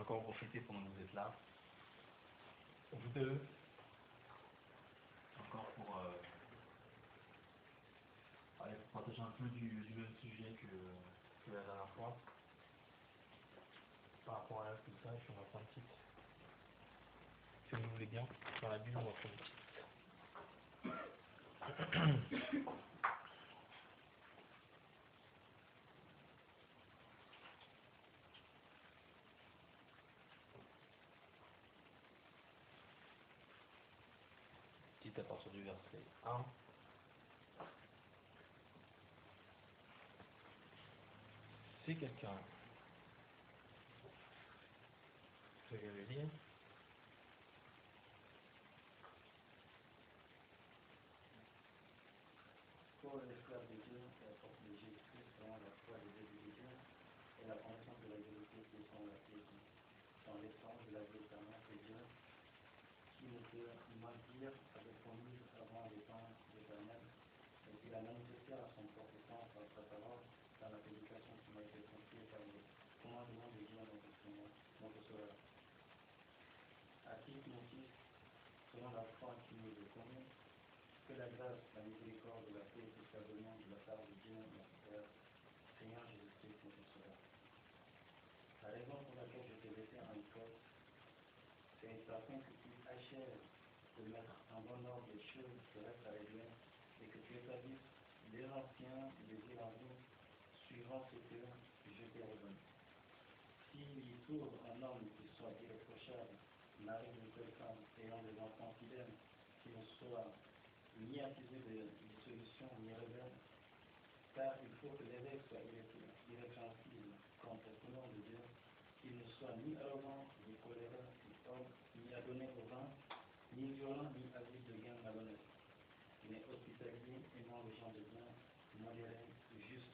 encore en profiter pendant que vous êtes là. Vous deux, encore pour partager un peu du même sujet que la dernière fois. Par rapport à la tout ça, et puis on va prendre une petite. Si vous voulez bien, dans la bulle, on va prendre une petite. Petite à partir du verset 1. Si quelqu'un veut le lire. Pour l'esclave de Dieu et apporte de Jésus-Christ selon la foi des œuvres de Dieu et la connaissance de la vérité qui est sans la piété, dans l'essence de la vie éternelle de Dieu, qui ne peut mentir avec promise avant les temps éternels, et qui l'a manifesté à son propre temps par sa parole, dans la prédication qui m'a été confiée par le commandement de Dieu notre Seigneur, notre Sauveur. À qui mon fils, selon la foi qui nous est connue, que la grâce, la miséricorde, la paix et la demande de la part de Dieu, notre Père, Seigneur Jésus-Christ, notre Sauveur. La raison pour laquelle je t'ai laissé en Écosse, c'est afin que tu achèves de mettre en bon ordre les choses qui restent à régler et que tu établisses les anciens et les élargis suivant ce que je t'ai ordonné. S'il y trouve un homme qui soit irréprochable, mari d'une seule femme, ayant des enfants fidèles, qui ne soit ni accusé de dissolution, ni rebelle, car il faut que l'évêque soit irrépréhensible contre le nom de Dieu, qu'il ne soit ni arrogant, ni coléreux, ni adonné au vin, ni violent, ni avide de gain malhonnête, mais hospitalier, aimant les gens de bien, modéré, juste,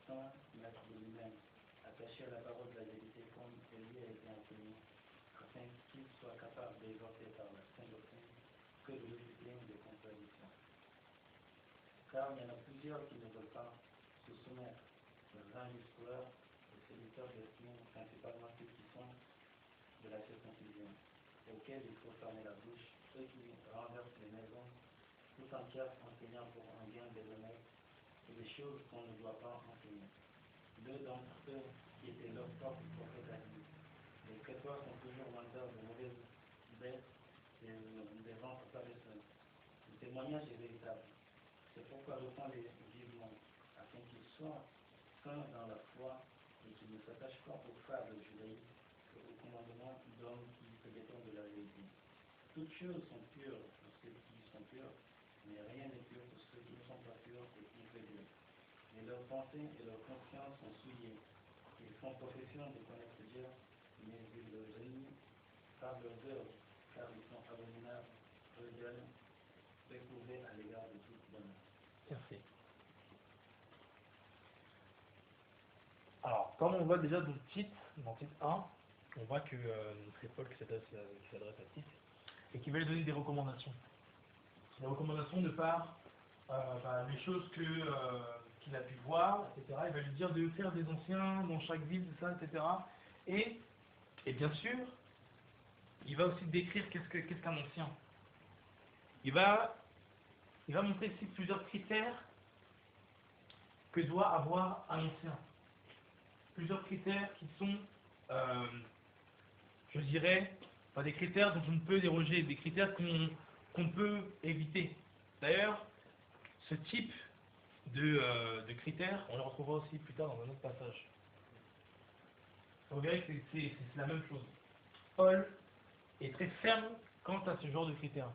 saint, maître de lui-même, attaché à la parole de la vérité comme elle lui a été enseignée, afin qu'il soit capable d'exhorter par la sainte doctrine que de l'éviter des contradictions. Car il y en a plusieurs qui ne veulent pas se soumettre aux injustes aux séducteurs destinés, principalement ceux qui sont de la circoncision, auxquels il faut fermer la bouche, ceux qui renversent les maisons, tout entière enseignant pour un gain déshonnête, et des choses qu'on ne doit pas enseigner. Deux d'entre eux qui étaient leurs propres prophètes à lui. Les prétoires sont toujours menteurs de mauvaises bêtes, des ventres paresseux. Le témoignage est véritable. C'est pourquoi reprends-les vivement, afin qu'ils soient saints dans la foi et qu'ils ne s'attachent pas aux fables judaïques et aux commandements d'hommes qui se détournent de la vérité. Toutes choses sont pures pour ceux qui sont purs, mais rien n'est pur pour ceux qui ne sont pas purs et incrédules. Mais leurs pensées et leurs consciences sont souillées. Ils font profession de connaître Dieu, mais ils le renient par leurs œuvres, car ils sont abominables, rebelles, réprouvés à l'égard de toute bonne. Merci. Alors, comme on voit déjà dans le titre 1, on voit que c'est Paul qui s'adresse à Tite et qui va lui donner des recommandations. Des recommandations de par les choses qu'il a pu voir, etc. Il va lui dire de faire des anciens dans chaque ville, tout ça, etc. Et bien sûr, il va aussi décrire qu'est-ce qu'un ancien. Il va montrer ici plusieurs critères que doit avoir un ancien. Plusieurs critères qui sont, je dirais, pas des critères dont on ne peut déroger, des critères qu'on peut éviter. D'ailleurs, ce type de critères, on les retrouvera aussi plus tard dans un autre passage. Vous verrez que c'est la même chose. Paul est très ferme quant à ce genre de critères.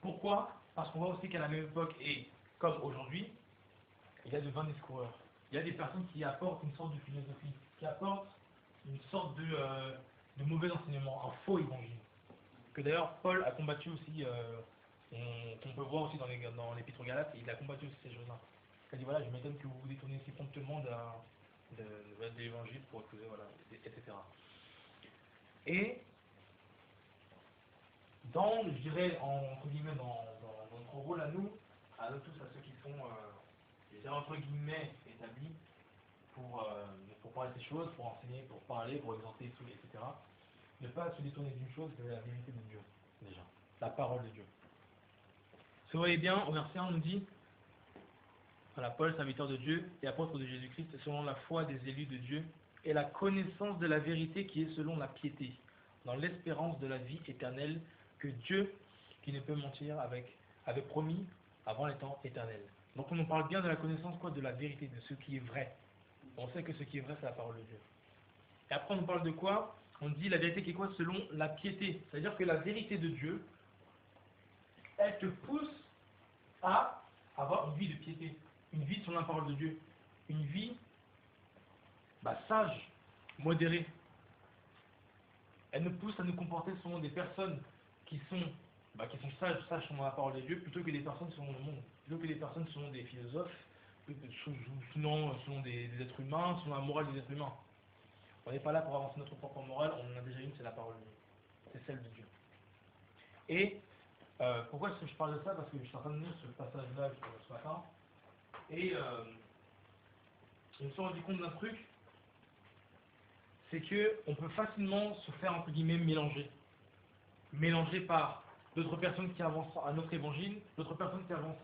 Pourquoi? Parce qu'on voit aussi qu'à la même époque, et comme aujourd'hui, il y a de vains discoureurs. Il y a des personnes qui apportent une sorte de philosophie, qui apportent une sorte de mauvais enseignement, un faux évangile. Que d'ailleurs Paul a combattu aussi, qu'on peut voir aussi dans l'épître aux Galates, il a combattu aussi ces choses-là. Il a dit voilà, je m'étonne que vous vous détournez si promptement de l'évangile pour épouser, voilà, etc. Et je dirais, entre guillemets, dans notre rôle à nous tous, à ceux qui sont, entre guillemets, établis, pour parler de ces choses, pour enseigner, pour parler, pour exhorter, etc. Ne pas se détourner d'une chose, c'est la vérité de Dieu, déjà. La parole de Dieu. Si vous voyez bien, au verset 1, on nous dit, voilà, Paul, serviteur de Dieu et apôtre de Jésus-Christ, selon la foi des élus de Dieu et la connaissance de la vérité qui est selon la piété, dans l'espérance de la vie éternelle que Dieu, qui ne peut mentir, avait promis avant les temps éternels. Donc on nous parle bien de la connaissance quoi, de la vérité, de ce qui est vrai. On sait que ce qui est vrai, c'est la parole de Dieu. Et après on nous parle de quoi? On dit la vérité qui est quoi? Selon la piété. C'est-à-dire que la vérité de Dieu, elle te pousse à avoir une vie de piété, une vie selon la parole de Dieu, une vie sage, modérée. Elle nous pousse à nous comporter selon des personnes qui sont sages selon la parole de Dieu, plutôt que des personnes selon le monde, plutôt que des personnes selon des philosophes, selon des êtres humains, selon la morale des êtres humains. On n'est pas là pour avancer notre propre morale, on en a déjà une, c'est la parole de Dieu. C'est celle de Dieu. Et pourquoi est-ce que je parle de ça? Parce que je suis en train de lire ce passage-là ce matin, et je me suis rendu compte d'un truc, c'est que on peut facilement se faire entre guillemets mélanger par d'autres personnes qui avancent un autre évangile, d'autres personnes qui avancent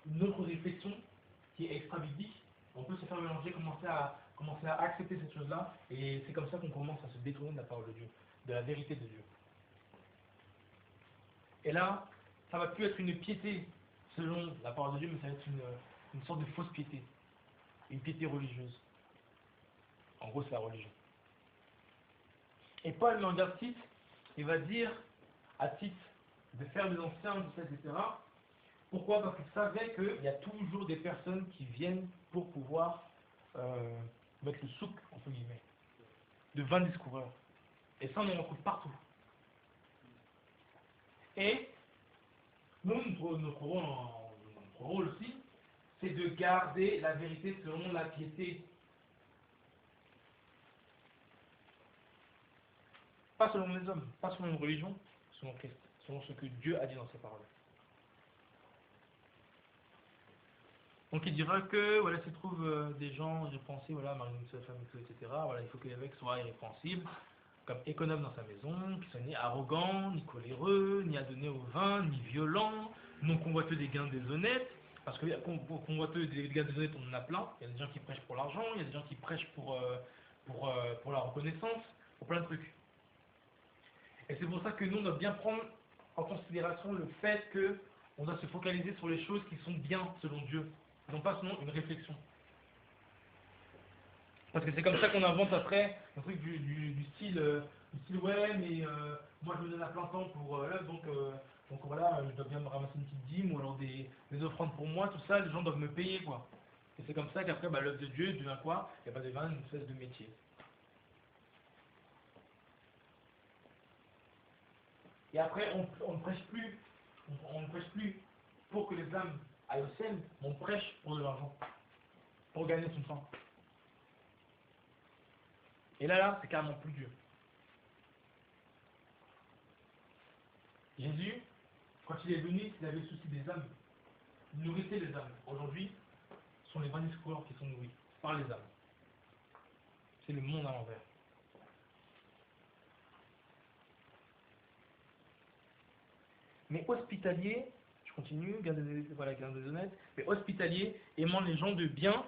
une autre réflexion qui est extra-biblique. On peut se faire mélanger, commencer à accepter cette chose-là, et c'est comme ça qu'on commence à se détourner de la parole de Dieu, de la vérité de Dieu. Et là, ça va plus être une piété selon la parole de Dieu, mais ça va être une sorte de fausse piété, une piété religieuse. En gros, c'est la religion. Et Paul, dans le garde Tite, il va dire à Tite de faire des anciens, etc. Pourquoi? Parce qu'il savait qu'il y a toujours des personnes qui viennent pour pouvoir mettre le souk, entre guillemets, de 20 discoureurs. Et ça, on en retrouve partout. Et nous, notre rôle aussi, c'est de garder la vérité selon la piété. Pas selon les hommes, pas selon une religion, selon Christ, selon ce que Dieu a dit dans ses paroles. Donc il dira que voilà, s'il trouve des gens irrépréhensibles, voilà, mariés d'une seule femme, etc., voilà, il faut que l'évêque soit irrépréhensible, comme économe dans sa maison, qu'il soit ni arrogant, ni coléreux, ni adonné au vin, ni violent, non convoiteux des gains déshonnêtes, parce que convoiteux des gains déshonnêtes, on en a plein. Il y a des gens qui prêchent pour l'argent, il y a des gens qui prêchent pour la reconnaissance, pour plein de trucs. Et c'est pour ça que nous, on doit bien prendre en considération le fait qu'on doit se focaliser sur les choses qui sont bien selon Dieu, non pas selon une réflexion. Parce que c'est comme ça qu'on invente après un truc du style ouais, mais moi je me donne à plein temps pour là, donc voilà, je dois bien me ramasser une petite dîme ou alors des offrandes pour moi, tout ça, les gens doivent me payer quoi. Et c'est comme ça qu'après l'œuvre de Dieu devient quoi? Il n'y a pas devient une espèce de métier. Et après on ne prêche plus, on ne prêche plus pour que les âmes aillent au ciel, on prêche pour de l'argent, pour gagner son temps. Et là, c'est carrément plus dur. Jésus, quand il est venu, il avait le souci des âmes. Il nourrissait les âmes. Aujourd'hui, ce sont les 20 discours qui sont nourris par les âmes. C'est le monde à l'envers. Mais hospitalier, je continue, gain des honnêtes, mais hospitalier, aimant les gens de bien,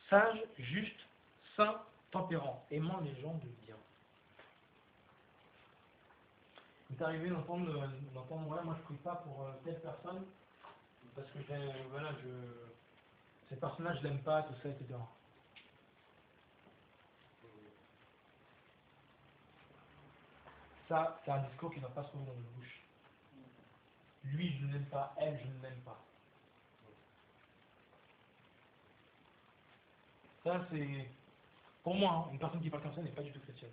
sages, justes, saints, tempérants, aimant les gens de bien. Il m'est arrivé d'entendre ouais, moi je prie pas pour telle personne, parce que cette personne-là je l'aime pas, tout ça, etc. Ça, c'est un discours qui ne va pas se trouver dans notre bouche. Lui, je ne l'aime pas, elle, je ne l'aime pas. Ça, c'est... Pour moi, une personne qui parle comme ça n'est pas du tout chrétienne.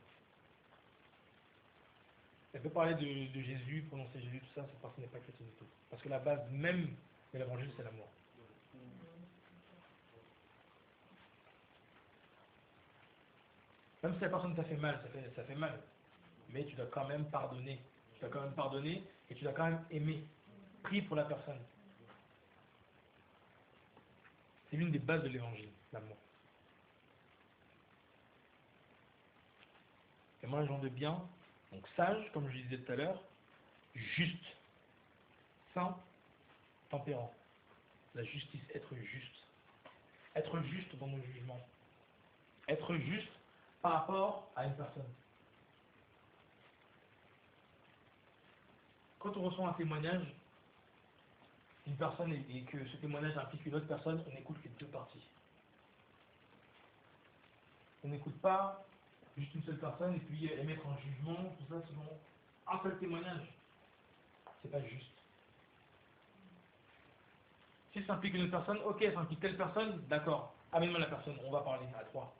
Elle peut parler de Jésus, prononcer Jésus, tout ça, cette personne n'est pas chrétienne du tout. Parce que la base même de l'évangile, c'est l'amour. Même si la personne t'a fait mal, ça fait mal. Mais tu dois quand même pardonner. Tu dois quand même pardonner et tu dois quand même aimer. Prie pour la personne. C'est l'une des bases de l'évangile, l'amour. vraiment les gens de bien, donc sage, comme je disais tout à l'heure, juste, saint, tempérant. La justice, être juste. Être juste dans nos jugements. Être juste par rapport à une personne. Quand on reçoit un témoignage, une personne et que ce témoignage implique une autre personne, on n'écoute que deux parties. On n'écoute pas juste une seule personne et puis émettre un jugement, tout ça selon un seul témoignage. C'est pas juste. Si ça implique une autre personne, ok, ça implique telle personne, d'accord, amène-moi la personne, on va parler à trois.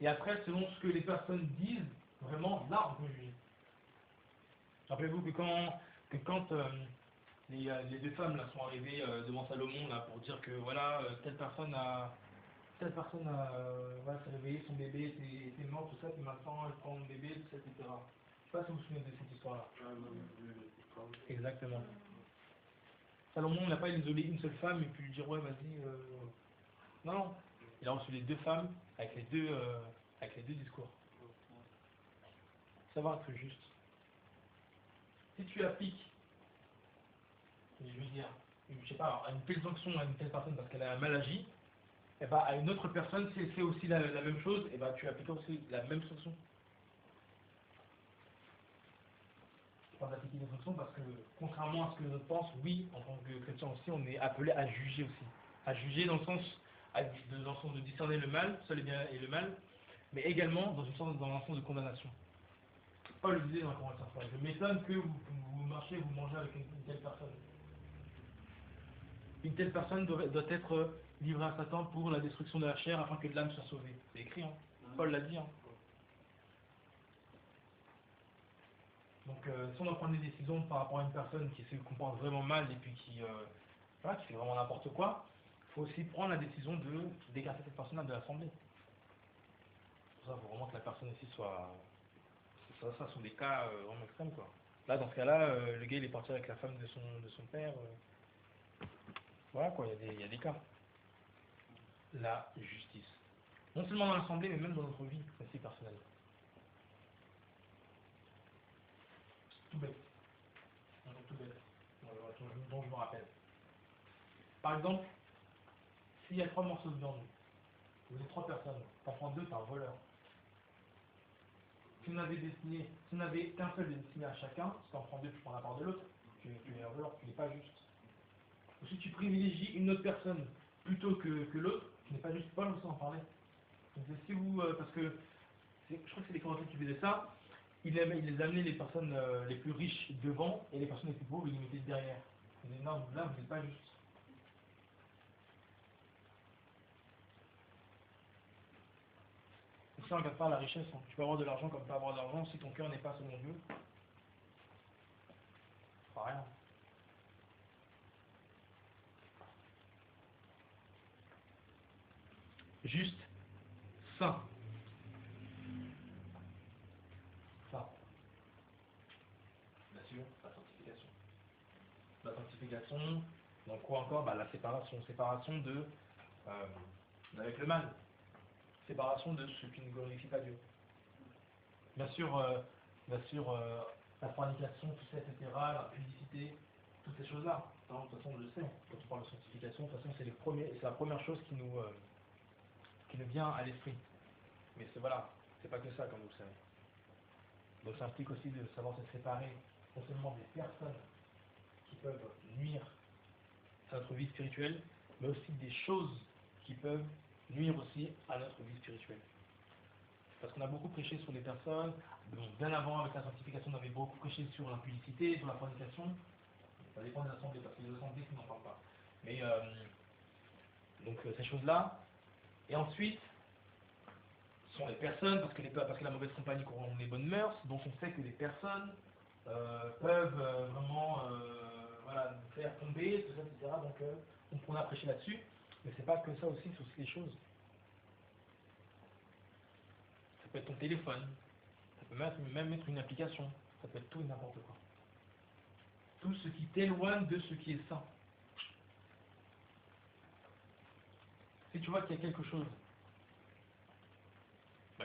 Et après, selon ce que les personnes disent, vraiment, là, on peut juger. Rappelez-vous que quand les deux femmes là, sont arrivées devant Salomon là, pour dire que voilà, telle personne a voilà, s'est réveillée, son bébé était mort, tout ça, puis maintenant elle prend mon bébé, tout ça, etc. Je ne sais pas si vous vous souvenez de cette histoire-là. Exactement. Salomon n'a pas isolé une seule femme et puis lui dire ouais vas-y. Non, non. Il a reçu les deux femmes avec les deux discours. Savoir être juste. Si tu appliques, je veux dire, je sais pas, une telle sanction à une telle personne parce qu'elle a mal agi, et bah à une autre personne, si elle fait aussi la même chose, et bah tu appliques aussi la même sanction. Je parle d'appliquer des sanctions parce que contrairement à ce que les autres pensent, oui, en tant que chrétien aussi, on est appelé à juger aussi. À juger dans le sens, dans le sens de discerner le mal, seul le bien et le mal, mais également dans un sens de condamnation. Paul le disait dans la Corinthiens 3, je m'étonne que vous marchez, vous mangez avec une telle personne. Une telle personne doit être livrée à Satan pour la destruction de la chair afin que l'âme soit sauvée. C'est écrit, hein. Paul l'a dit. Hein. Donc si on doit prendre des décisions par rapport à une personne qui se comporte vraiment mal et puis voilà, qui fait vraiment n'importe quoi, il faut aussi prendre la décision d'écarter cette personne-là de l'assemblée. Pour ça, il faut vraiment que la personne ici soit... Ça sont des cas vraiment extrêmes, quoi. Là, dans ce cas-là, le gars, il est parti avec la femme de son père. Voilà, quoi, il y a des cas. La justice. Non seulement dans l'assemblée, mais même dans notre vie aussi personnelle. C'est tout bête. Un truc tout bête. Dont je me rappelle. Par exemple, s'il y a 3 morceaux de viande, vous êtes 3 personnes, t'en prends 2, t'es un voleur. Si vous n'avez qu'un seul destiné à chacun, si t'en prends 2, tu prends la part de l'autre, tu es un voleur, tu n'es pas juste. Ou si tu privilégies une autre personne plutôt que l'autre, tu n'es pas juste. Paul aussi en parlait. Donc, si vous, parce que je crois que c'est les Corinthiens qui faisaient ça, il les amenait les personnes les plus riches devant et les personnes les plus pauvres, il les mettait derrière. Il disait non, là vous n'êtes pas juste. Donc ça, on ne regarde pas la richesse. Hein. Tu peux avoir de l'argent comme pas avoir d'argent, si ton cœur n'est pas selon Dieu, ça ne fera rien. Juste, saint. Saint. Bien sûr, la sanctification. La sanctification, donc quoi encore bah, la séparation. Séparation avec le mal. Séparation de ce qui ne glorifie pas Dieu. Bien sûr, la fornication, tout ça, etc., la pudicité, toutes ces choses-là. De toute façon, on le sait. Quand on parle de sanctification, de toute façon, c'est la première chose qui nous vient à l'esprit. Mais voilà, c'est pas que ça, comme vous le savez. Donc ça implique aussi de savoir se séparer non seulement des personnes qui peuvent nuire à notre vie spirituelle, mais aussi des choses qui peuvent nuire aussi à notre vie spirituelle. Parce qu'on a beaucoup prêché sur les personnes, donc bien avant avec la sanctification, on avait beaucoup prêché sur l'impudicité, sur la fornication. Ça dépend des assemblées, parce que les assemblées qui n'en parlent pas. Mais donc ces choses-là. Et ensuite, ce sont les personnes, parce que la mauvaise compagnie corrompt les bonnes mœurs, donc on sait que les personnes peuvent vraiment voilà, nous faire tomber, tout ça, etc. Donc on a prêché là-dessus, mais c'est pas que ça aussi, c'est aussi des choses. Ça peut être ton téléphone, ça peut même être une application, ça peut être tout et n'importe quoi. Tout ce qui t'éloigne de ce qui est saint. Si tu vois qu'il y a quelque chose,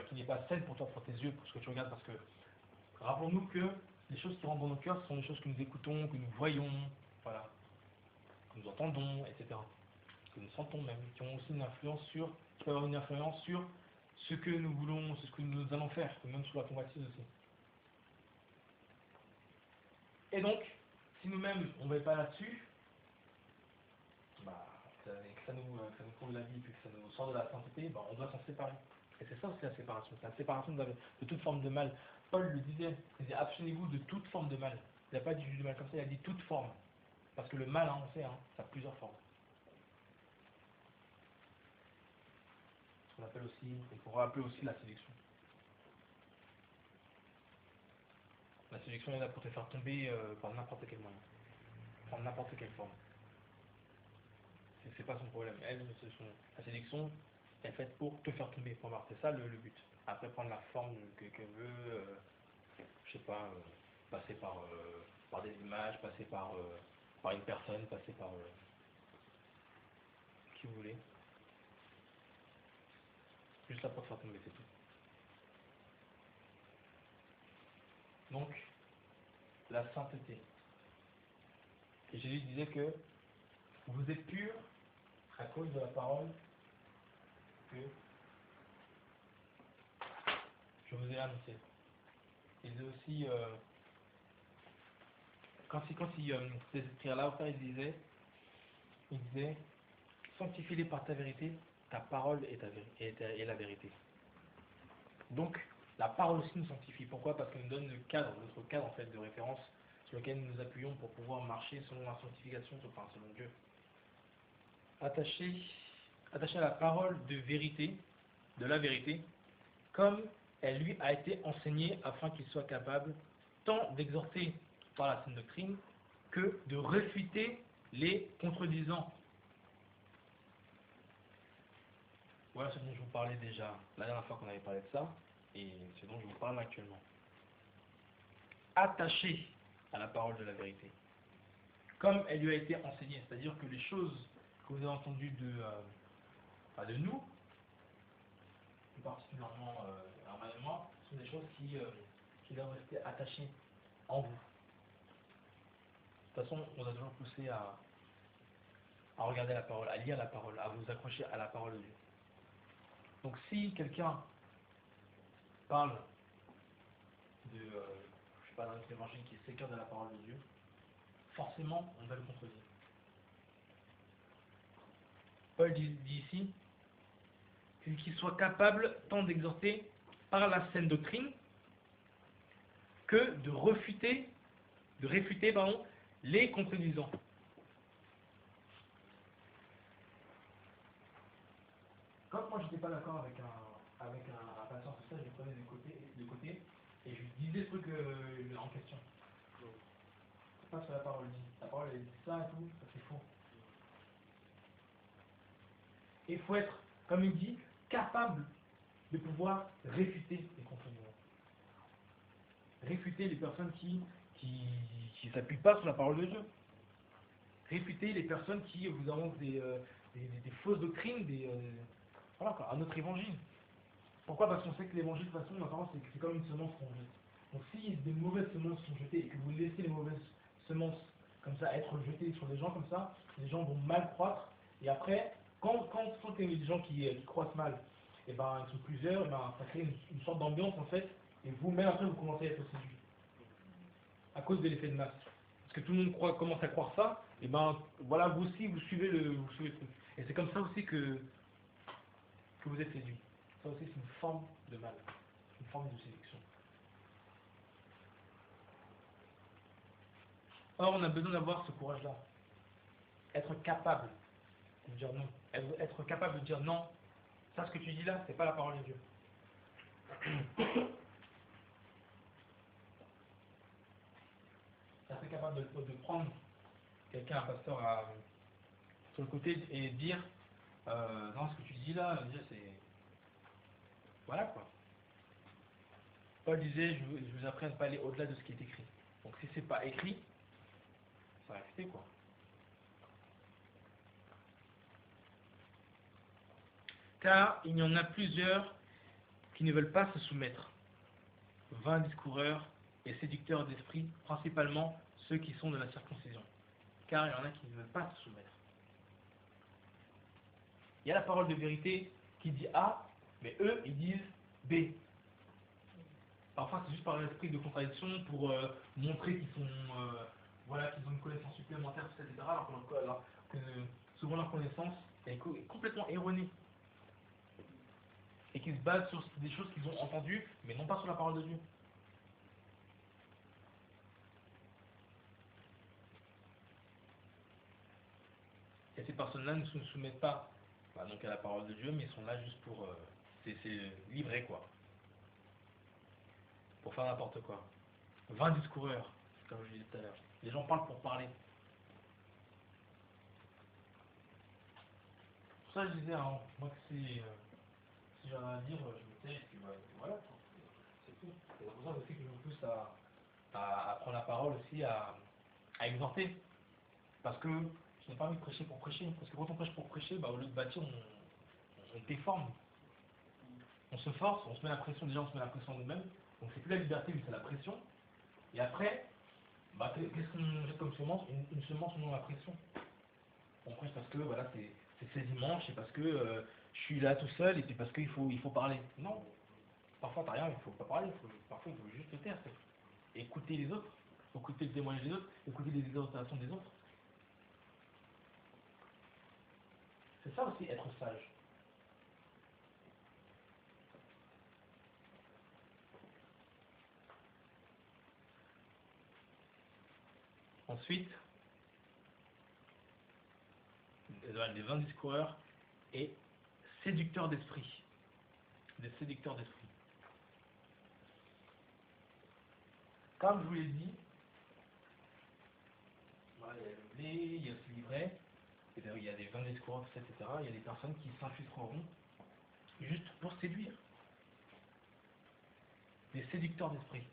qui n'est pas saine pour toi, pour tes yeux, pour ce que tu regardes, parce que rappelons-nous que les choses qui rentrent dans nos cœurs sont les choses que nous écoutons, que nous voyons, voilà, que nous entendons, etc. Que nous sentons même, qui ont aussi une influence sur, qui peuvent avoir une influence sur ce que nous voulons, ce que nous allons faire, même sur la convoitise aussi. Et donc, si nous-mêmes on ne va pas là-dessus, bah, que ça nous trouve la vie, puis que ça nous sort de la sainteté, bah, on doit s'en séparer. Et c'est ça aussi la séparation. C'est la séparation de toute forme de mal. Paul le disait, il disait abstenez-vous de toute forme de mal. Il n'a pas dit du mal comme ça, il a dit toute forme. Parce que le mal, hein, on sait, hein, ça a plusieurs formes. Ce qu'on appelle aussi, on pourra appeler aussi la séduction. La séduction est là pour te faire tomber par n'importe quel moyen, par n'importe quelle forme. C'est pas son problème. Elle, la séduction est faite pour te faire tomber, point barre. C'est ça le but. Après, prendre la forme qu'elle veut, je sais pas, passer par des images, passer par une personne, passer par qui vous voulez. Juste là pour te faire tomber, c'est tout. Donc, la sainteté. Et Jésus disait que vous êtes purs à cause de la parole que je vous ai annoncée. Il disait aussi, quand ces écrits-là, il disait, sanctifie-les par ta vérité, ta parole est la vérité. Donc, la parole aussi nous sanctifie. Pourquoi? Parce qu'elle nous donne notre cadre en fait de référence sur lequel nous nous appuyons pour pouvoir marcher selon la sanctification, enfin selon Dieu. Attaché à la parole de vérité, de la vérité, comme elle lui a été enseignée afin qu'il soit capable tant d'exhorter par la saine doctrine que de réfuter les contredisants. Voilà ce dont je vous parlais déjà la dernière fois qu'on avait parlé de ça, et ce dont je vous parle actuellement. Attaché à la parole de la vérité, comme elle lui a été enseignée, c'est-à-dire que les choses que vous avez entendues de nous, plus particulièrement Herman et moi, sont des choses qui doivent rester attachées en vous. De toute façon, on a toujours poussé à regarder la parole, à lire la parole, à vous accrocher à la parole de Dieu. Donc si quelqu'un parle je sais pas, dans notre évangile qui s'écarte de la parole de Dieu, forcément on va le contredire. Paul dit ici qu'il soit capable tant d'exhorter par la saine doctrine que de réfuter les contredisants. Quand moi j'étais pas d'accord avec un patient sur ça, je le prenais de côté et je lui disais ce truc en question. C'est pas ce que la parole dit. La parole elle dit ça et tout, ça c'est faux. Et il faut être, comme il dit, capable de pouvoir réfuter les contredisants. Réfuter les personnes qui s'appuient pas sur la parole de Dieu. Réfuter les personnes qui vous avancent des fausses doctrines, voilà quoi, à notre évangile. Pourquoi? Parce qu'on sait que l'évangile, de toute façon, l'apparence, c'est comme une semence qu'on jette. Donc si des mauvaises semences sont jetées et que vous laissez les mauvaises semences comme ça être jetées sur des gens comme ça, les gens vont mal croître. Et après, quand il y a des gens qui croissent mal, et ben ils sont plusieurs, et ben ça crée une sorte d'ambiance en fait, et vous-même après vous commencez à être séduit. À cause de l'effet de masse. Parce que tout le monde commence à croire ça, et ben voilà, vous aussi vous suivez le truc. Et c'est comme ça aussi que vous êtes séduit. Ça aussi c'est une forme de mal, une forme de séduction. Or on a besoin d'avoir ce courage-là. Être capable de dire non. Être capable de dire non, ça ce que tu dis là, c'est pas la parole de Dieu. Être capable de prendre quelqu'un, un pasteur, sur le côté et dire non, ce que tu dis là, c'est. Voilà quoi. Paul disait je vous apprends à ne pas aller au-delà de ce qui est écrit. Donc si c'est pas écrit, ça va rester quoi. Car il y en a plusieurs qui ne veulent pas se soumettre. Vains discoureurs et séducteurs d'esprit, principalement ceux qui sont de la circoncision. Car il y en a qui ne veulent pas se soumettre. Il y a la parole de vérité qui dit A, mais eux, ils disent B. Parfois, c'est juste par l'esprit de contradiction pour montrer qu'ils sont, voilà, qu'ils ont une connaissance supplémentaire, etc. Alors que souvent leur connaissance est complètement erronée. Et qu'ils se basent sur des choses qu'ils ont entendues, mais non pas sur la parole de Dieu. Et ces personnes-là ne se soumettent pas donc à la parole de Dieu, mais ils sont là juste pour... c'est livré, quoi. Pour faire n'importe quoi. 20 discoureurs, comme je disais tout à l'heure. Les gens parlent pour parler. Pour ça, je disais, hein, moi, que si j'ai rien à dire, je me tais, et puis voilà, c'est tout. C'est pour ça aussi que je me pousse à prendre la parole aussi, à exhorter. Parce que je n'ai pas envie de prêcher pour prêcher. Parce que quand on prêche pour prêcher, au lieu de bâtir, on déforme. On se force, on se met la pression, déjà on se met la pression nous-mêmes. Donc c'est plus la liberté, mais c'est la pression. Et après, qu'est-ce qu'on jette comme semence? Une semence selon la pression. On prêche parce que voilà, c'est dimanche, et parce que je suis là tout seul, et puis parce qu'il faut parler. Non, parfois t'as rien, il faut pas parler, parfois il faut juste te taire. Écouter les autres, écouter le témoignage des autres, écouter les exhortations des autres. C'est ça aussi être sage. Ensuite, les 20 discoureurs et séducteurs d'esprit. Des séducteurs d'esprit. Comme je vous l'ai dit, voilà, il y a le blé, il y a aussi l'ivraie, il y a des 20 discoureurs, etc. Il y a des personnes qui s'infiltreront juste pour séduire. Des séducteurs d'esprit.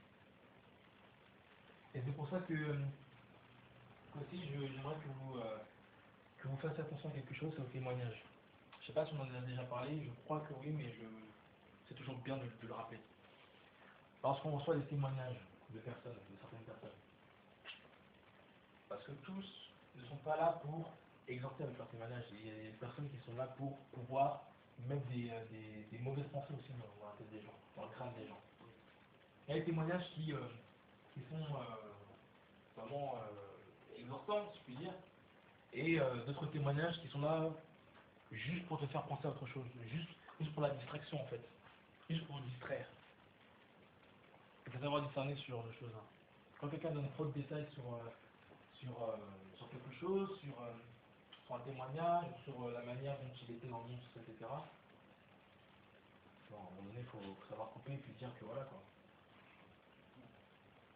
Et c'est pour ça que aussi j'aimerais que vous fassiez attention à quelque chose, c'est au témoignage. Je ne sais pas si on en a déjà parlé, je crois que oui, mais c'est toujours bien de le rappeler. Lorsqu'on reçoit des témoignages de personnes, de certaines personnes, parce que tous ne sont pas là pour exhorter avec leur témoignage. Il y a des personnes qui sont là pour pouvoir mettre des mauvaises pensées aussi dans la tête des gens, dans le crâne des gens. Il y a des témoignages qui sont vraiment exhortants, si je puis dire, et d'autres témoignages qui sont là juste pour te faire penser à autre chose, juste pour la distraction en fait, juste pour distraire. Il faut savoir discerner ce genre de choses. Hein. Quand quelqu'un donne trop de détails sur quelque chose, sur un témoignage, sur la manière dont il était dans le monde, etc. Bon, à un moment donné, il faut savoir couper et puis dire que voilà quoi.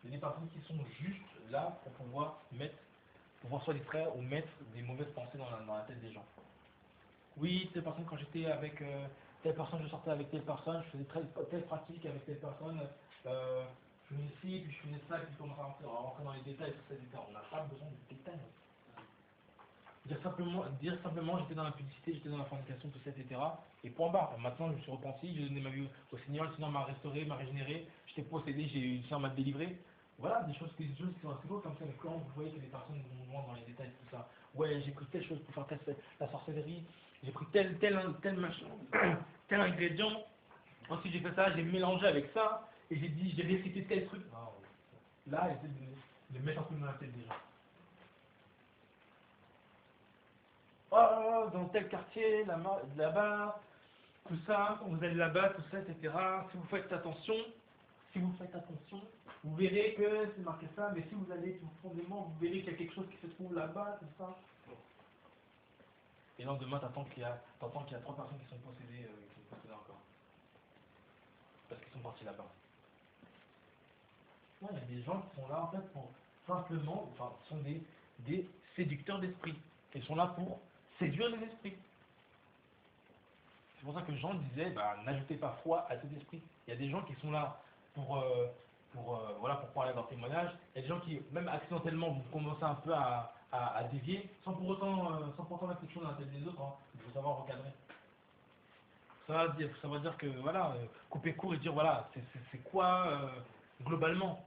Il y a des personnes qui sont juste là pour pouvoir soit distraire ou mettre des mauvaises pensées dans la tête des gens. Oui, telle personne, quand j'étais avec telle personne, je sortais avec telle personne, je faisais telle pratique avec telle personne, je faisais ci, puis je faisais ça, puis comment ça rentrer dans les détails, tout ça, etc. On n'a pas besoin de détails. Dire simplement j'étais dans la publicité, j'étais dans la fornication, tout ça, etc. Et point barre. Maintenant, je me suis repenti, j'ai donné ma vie au Seigneur, le Seigneur m'a restauré, m'a régénéré, j'étais possédé, le Seigneur m'a délivré. Voilà, des choses qui sont assez lourdes comme ça, mais quand vous voyez que les personnes vont loin dans les détails, tout ça, ouais, j'ai pris telle chose pour faire la sorcellerie, j'ai pris tel machin, tel ingrédient, ensuite j'ai fait ça, j'ai mélangé avec ça, et j'ai récité tel truc. Non, là, essayez de mettre un peu dans la tête des gens. Oh, dans tel quartier, là-bas, tout ça, vous allez là-bas, tout ça, etc. Si vous faites attention, vous verrez que c'est marqué ça, mais si vous allez tout profondément, vous verrez qu'il y a quelque chose qui se trouve là-bas, tout ça. Et là, demain, t'entends qu'il y a 3 personnes qui sont possédées encore. Parce qu'ils sont partis là-bas. Il y a des gens qui sont là, en fait, pour simplement, enfin, sont des séducteurs d'esprit. Ils sont là pour séduire les esprits. C'est pour ça que Jean disait, n'ajoutez pas foi à cet esprit. Il y a des gens qui sont là pour parler d'un témoignage. Il y a des gens qui, même accidentellement, vont commencer un peu à dévier, sans pour autant mettre quelque chose dans la tête des autres. Hein. Il faut savoir recadrer. Il faut Ça va dire que, voilà, couper court et dire, voilà, c'est quoi, globalement?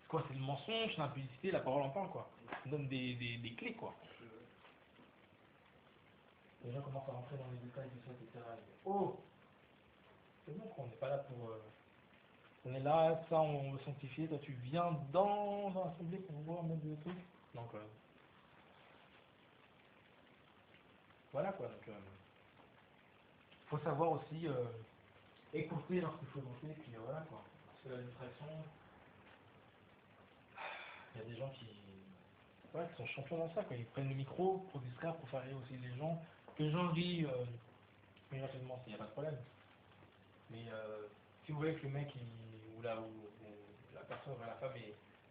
C'est quoi? C'est le mensonge, c'est l'impudicité, la parole en parle, quoi. Ça donne des clés, quoi. Les gens commencent à rentrer dans les détails de ça, etc. Oh! C'est bon, quoi, on n'est pas là pour... on est là, ça, on veut sanctifier. Toi, tu viens dans l'assemblée pour voir mettre des trucs. Donc, voilà, quoi. Donc, faut savoir aussi écouter lorsqu'il faut écouter, puis voilà, quoi. Parce que la distraction, il y a des gens ouais, qui sont champions dans ça, quoi. Ils prennent le micro pour distraire, pour faire rire aussi les gens. Que les gens rient, éventuellement, il n'y a pas de problème. Mais si vous voyez que le mec, ou la personne, la femme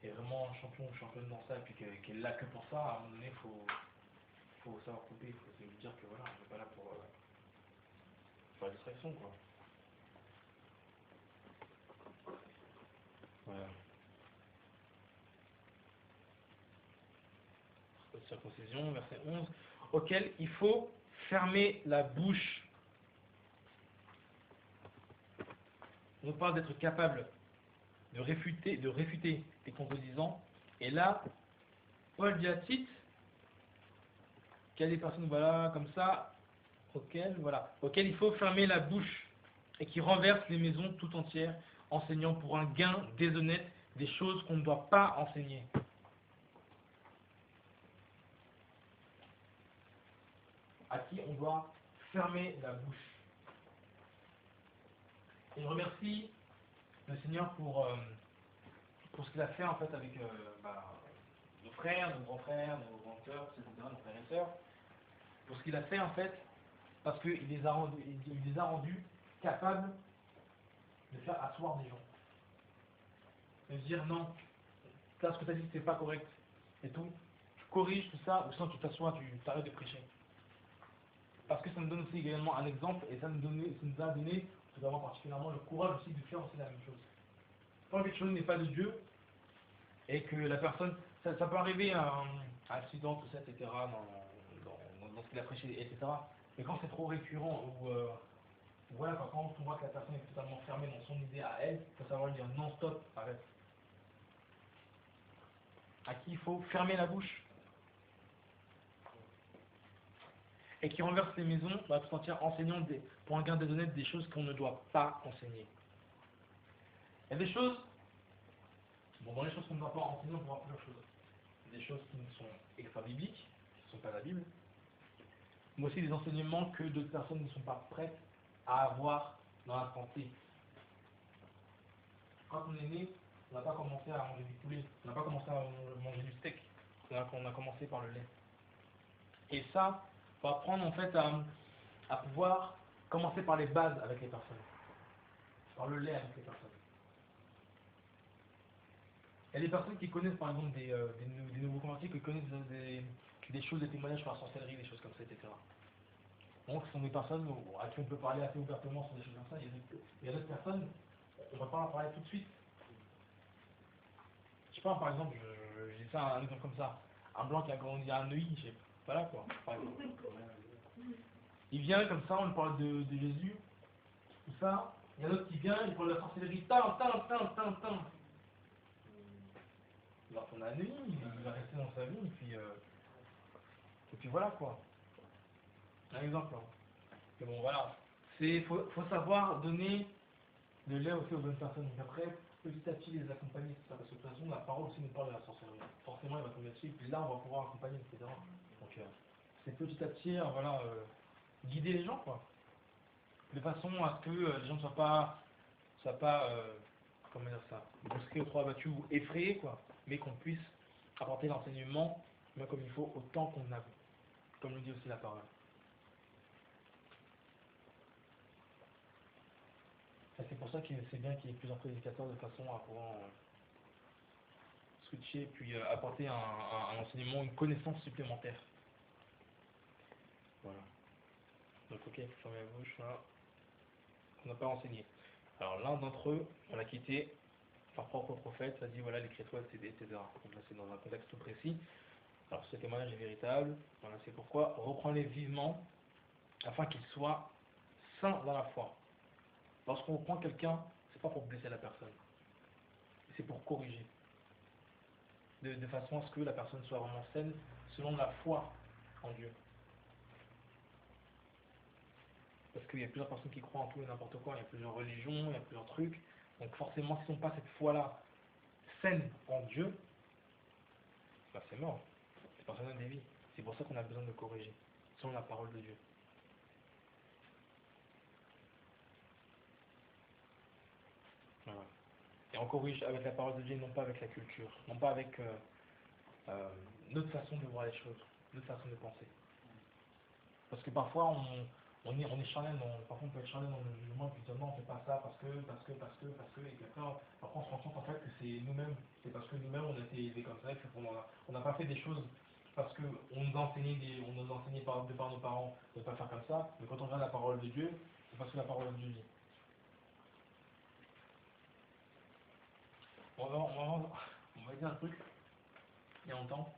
est vraiment champion ou championne dans ça, et puis qu'elle est là que pour ça, à un moment donné, faut savoir couper, il faut se dire que voilà, on n'est pas là pour la distraction, quoi. Voilà. Circoncision, verset 11, auquel il faut fermer la bouche. On nous parle d'être capable de réfuter les contredisants. Et là, Paul dit à Tite qu'il y a des personnes, voilà, comme ça, auxquelles il faut fermer la bouche et qui renversent les maisons tout entières, enseignant pour un gain déshonnête des choses qu'on ne doit pas enseigner. À qui on doit fermer la bouche. Et je remercie le Seigneur pour ce qu'il a fait en fait avec nos frères, nos grands frères, nos grandes sœurs, etc., nos frères et sœurs, pour ce qu'il a fait en fait, parce qu'il il les a rendus capables de faire asseoir des gens. De dire non, ça ce que tu as dit c'est pas correct, et tout, tu corriges tout ça, ou sinon tu t'assois, tu t'arrêtes de prêcher. Parce que ça nous donne aussi également un exemple, et ça nous a donné, tout d'abord particulièrement, le courage aussi de faire aussi la même chose. Quand quelque chose n'est pas de Dieu, et que la personne, ça peut arriver à un accident, tout ça, etc., dans ce qu'il a prêché, etc. Mais quand c'est trop récurrent, ou voilà, quand on voit que la personne est totalement fermée dans son idée à elle, il faut savoir lui dire non, stop, arrête. À qui il faut fermer la bouche. Et qui renverse les maisons, tout entière enseignant pour un gain déshonnête des choses qu'on ne doit pas enseigner. Il y a des choses, dans les choses qu'on ne doit pas enseigner, on peut voir plusieurs choses. Des choses qui sont extra-bibliques, qui ne sont pas la Bible, mais aussi des enseignements que d'autres personnes ne sont pas prêtes à avoir dans l'instant T. Quand on est né, on n'a pas commencé à manger du poulet, on n'a pas commencé à manger du steak, on a commencé par le lait. Et ça, il faut apprendre en fait à pouvoir commencer par les bases avec les personnes, par le lait avec les personnes. Il y a des personnes qui connaissent par exemple des nouveaux convertis, qui connaissent des choses, des témoignages sur la sorcellerie, des choses comme ça, etc. Donc ce sont des personnes à qui on peut parler assez ouvertement sur des choses comme ça. Il y a d'autres personnes, on ne va pas en parler tout de suite. Je sais pas, par exemple, j'ai ça un exemple comme ça. Un blanc qui a grandi à Neuilly, je sais pas là quoi, par exemple. Il vient comme ça, on lui parle de Jésus, tout ça. Il y a l'autre qui vient, il parle de la sorcellerie, tam. Il va retourner à Neuilly, il va rester dans sa vie, et puis voilà quoi. Un exemple. Hein. Mais bon voilà. Faut savoir donner de lait aussi aux bonnes personnes. Donc après, petit à petit les accompagner, etc. Parce que de toute façon, la parole aussi nous parle de la sorcellerie. Forcément, il va tomber dessus, et puis là, on va pouvoir accompagner, etc. Donc c'est petit à petit, guider les gens, quoi. De façon à ce que les gens ne soient pas comment dire ça, brusqués aux trois battus ou effrayés, quoi. Mais qu'on puisse apporter l'enseignement, mais comme il faut, autant qu'on a. Comme le dit aussi la parole. Et c'est pour ça que c'est bien qu'il y ait plusieurs prédicateurs de façon à pouvoir switcher, puis apporter un enseignement, une connaissance supplémentaire. Voilà. Donc ok, il faut fermer la bouche, là. On n'a pas enseigné. Alors l'un d'entre eux, on l'a quitté, par propre prophète, ça dit voilà, l'écriture, etc. Donc là c'est dans un contexte tout précis. Alors ce témoignage est véritable, voilà, c'est pourquoi reprends-les vivement, afin qu'ils soient sain dans la foi. Lorsqu'on reprend quelqu'un, c'est pas pour blesser la personne, c'est pour corriger, de façon à ce que la personne soit vraiment saine selon la foi en Dieu. Parce qu'il y a plusieurs personnes qui croient en tout et n'importe quoi, il y a plusieurs religions, il y a plusieurs trucs. Donc forcément, s'ils n'ont pas cette foi-là saine en Dieu, bah c'est mort. Ces personnes ont des vies. C'est pour ça qu'on a besoin de corriger, selon la parole de Dieu. Voilà. Et on corrige avec la parole de Dieu, non pas avec la culture, non pas avec notre façon de voir les choses, notre façon de penser. Parce que parfois on est charnel, parfois on peut être charnel dans le jugement et puis dire non, on fait pas ça parce que, et puis après, parfois on se rend compte en fait que c'est nous-mêmes, c'est parce que nous-mêmes on a été élevés comme ça, et on n'a pas fait des choses parce qu'on nous a enseigné, on nous a enseigné de par nos parents de ne pas faire comme ça, mais quand on regarde la parole de Dieu, c'est parce que la parole de Dieu dit. On va dire un truc, il y a longtemps,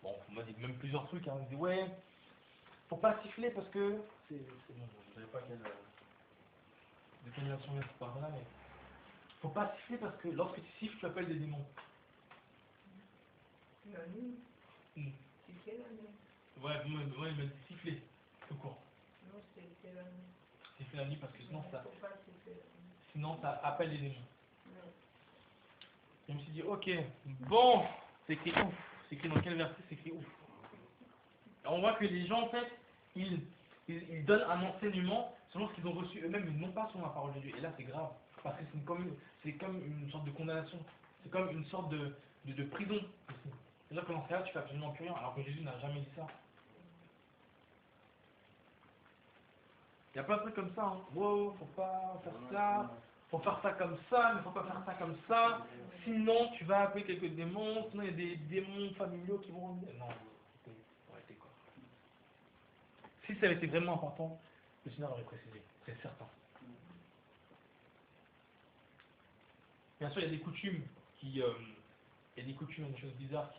bon, on m'a dit même plusieurs trucs, hein, on me dit ouais, faut pas siffler parce que, c'est bon, je ne savais pas de quelle nation vient cette parole-là, mais faut pas siffler parce que lorsque tu siffles, tu appelles des démons. La nuit, Mm. c'était la nuit. Ouais, il m'a dit siffler, tout court. Non, c'était la nuit. Siffler la nuit parce que Non, faut pas siffler la nuit. sinon ça appelle les démons. Non. Je me suis dit, ok, bon, c'est écrit ouf. C'est écrit dans quel verset? C'est écrit ouf. Et on voit que les gens, en fait, ils donnent un enseignement selon ce qu'ils ont reçu eux-mêmes, ils n'ont pas sur la parole de Dieu. Et là, c'est grave. Parce que c'est comme une sorte de condamnation. C'est comme une sorte de prison aussi. C'est-à-dire que dans ce cas-là, tu fais absolument plus rien, alors que Jésus n'a jamais dit ça. Il y a plein de trucs comme ça, hein. Wow, faut pas faire ça, faut faire ça comme ça, mais faut pas faire ça comme ça. Sinon, tu vas appeler quelques démons, sinon il y a des démons familiaux qui vont revenir. Non, arrêtez quoi. Si ça avait été vraiment important, le Seigneur aurait précisé, c'est certain. Bien sûr, il y a des coutumes il y a des coutumes, des choses bizarres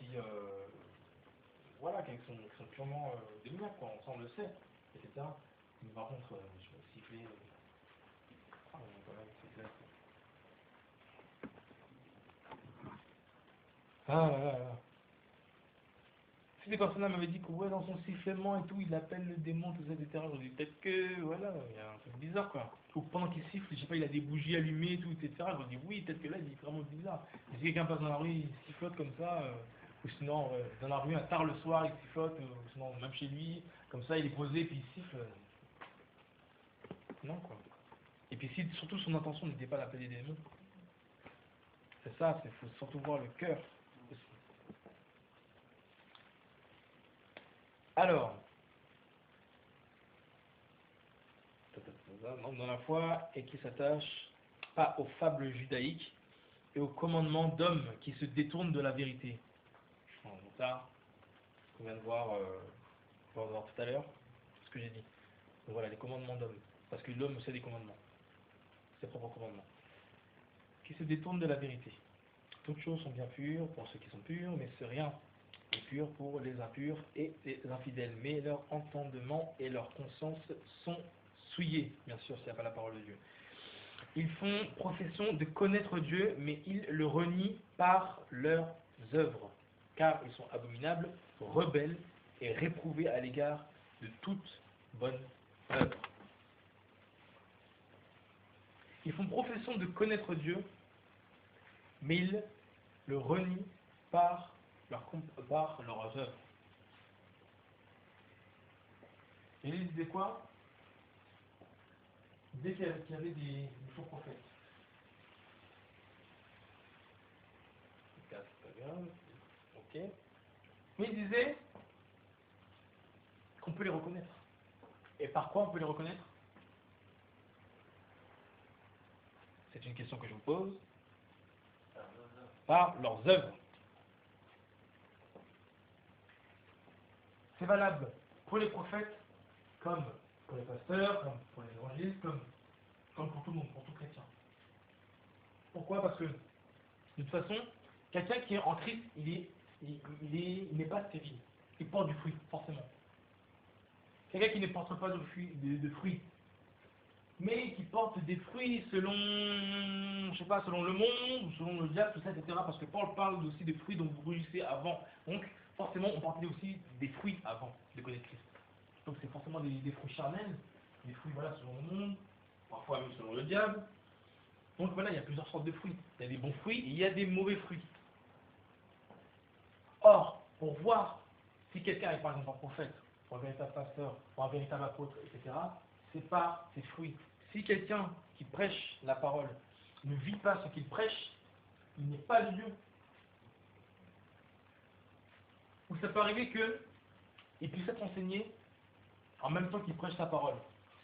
voilà, qui sont purement démoniaques, quoi. Ça on le sait, etc. Mais par contre, je vais siffler. Quand même, c'est clair. Ah là là là. Si les personnes m'avaient dit que ouais, dans son sifflement et tout, il appelle le démon, tout ça, etc. Je dis peut-être que voilà, il y a un truc bizarre quoi. Ou pendant qu'il siffle, je sais pas, il a des bougies allumées et tout, etc. Je dis oui, peut-être que là, il est vraiment bizarre. Et si quelqu'un passe dans la rue, il sifflote comme ça, ou sinon dans la rue, à tard le soir, il sifflote, ou sinon même chez lui, comme ça, il est posé puis il siffle. Non quoi. Et puis si surtout son intention n'était pas d'appeler des démons, c'est ça, il faut surtout voir le cœur aussi. Alors, dans la foi et qui s'attache pas aux fables judaïques et aux commandements d'hommes qui se détournent de la vérité. Donc ça, on vient de voir, on va voir tout à l'heure ce que j'ai dit. Donc voilà, les commandements d'hommes. Parce que l'homme sait des commandements, ses propres commandements. Qui se détournent de la vérité. Toutes choses sont bien pures pour ceux qui sont purs, mais ce rien est pur pour les impurs et les infidèles. Mais leur entendement et leur conscience sont souillés, bien sûr, s'il n'y a pas la parole de Dieu. Ils font profession de connaître Dieu, mais ils le renient par leurs œuvres, car ils sont abominables, rebelles et réprouvés à l'égard de toute bonne œuvre. Ils font profession de connaître Dieu, mais ils le renient par leurs œuvres. Et ils disaient quoi? Dès qu'il y avait des faux prophètes. C'est pas grave, ok. Mais ils disaient qu'on peut les reconnaître. Et par quoi on peut les reconnaître? C'est une question que je vous pose. Par leurs œuvres. C'est valable pour les prophètes, comme pour les pasteurs, comme pour les évangélistes, comme pour tout le monde, pour tout chrétien. Pourquoi? Parce que, de toute façon, quelqu'un qui est en Christ, il n'est pas stérile. Il porte du fruit, forcément. Quelqu'un qui ne porte pas de fruits, portent des fruits selon, je sais pas, selon le monde, ou selon le diable, tout ça, etc. Parce que Paul parle aussi des fruits dont vous rougissez avant. Donc, forcément, on portait aussi des fruits avant de connaître Christ. Donc, c'est forcément des fruits charnels, des fruits, voilà, selon le monde, parfois même selon le diable. Donc, voilà, il y a plusieurs sortes de fruits. Il y a des bons fruits et il y a des mauvais fruits. Or, pour voir si quelqu'un est par exemple un prophète, ou un véritable pasteur, ou un véritable apôtre, etc., c'est par ses fruits. Si quelqu'un qui prêche la parole ne vit pas ce qu'il prêche, il n'est pas de Dieu. Ou ça peut arriver qu'il puisse être enseigné en même temps qu'il prêche sa parole.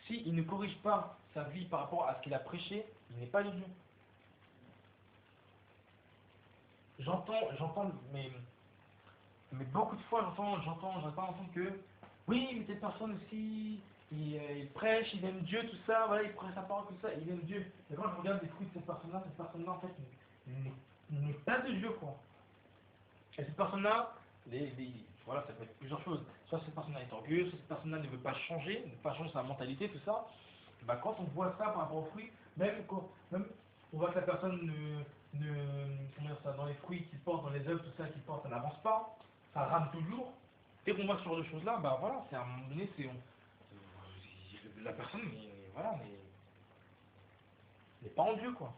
S'il ne corrige pas sa vie par rapport à ce qu'il a prêché, il n'est pas de Dieu. J'entends, mais beaucoup de fois j'entends entendre que oui, mais cette personne aussi, il prêche, il aime Dieu, tout ça, voilà, il prêche sa parole, tout ça, il aime Dieu. Et quand je regarde les fruits de cette personne-là en fait n'est pas de Dieu, quoi. Et cette personne-là, voilà, ça peut être plusieurs choses. Soit cette personne-là est orgueilleuse, soit cette personne-là ne veut pas changer, sa mentalité, tout ça. Et bah, quand on voit ça par rapport aux fruits, même on voit que la personne comment dire ça, dans les fruits qu'il porte, dans les œuvres, tout ça qu'il porte, ça n'avance pas, ça rame toujours. Dès qu'on voit ce genre de choses-là, bah voilà, c'est à un moment donné, la personne, voilà, n'est pas en Dieu, quoi.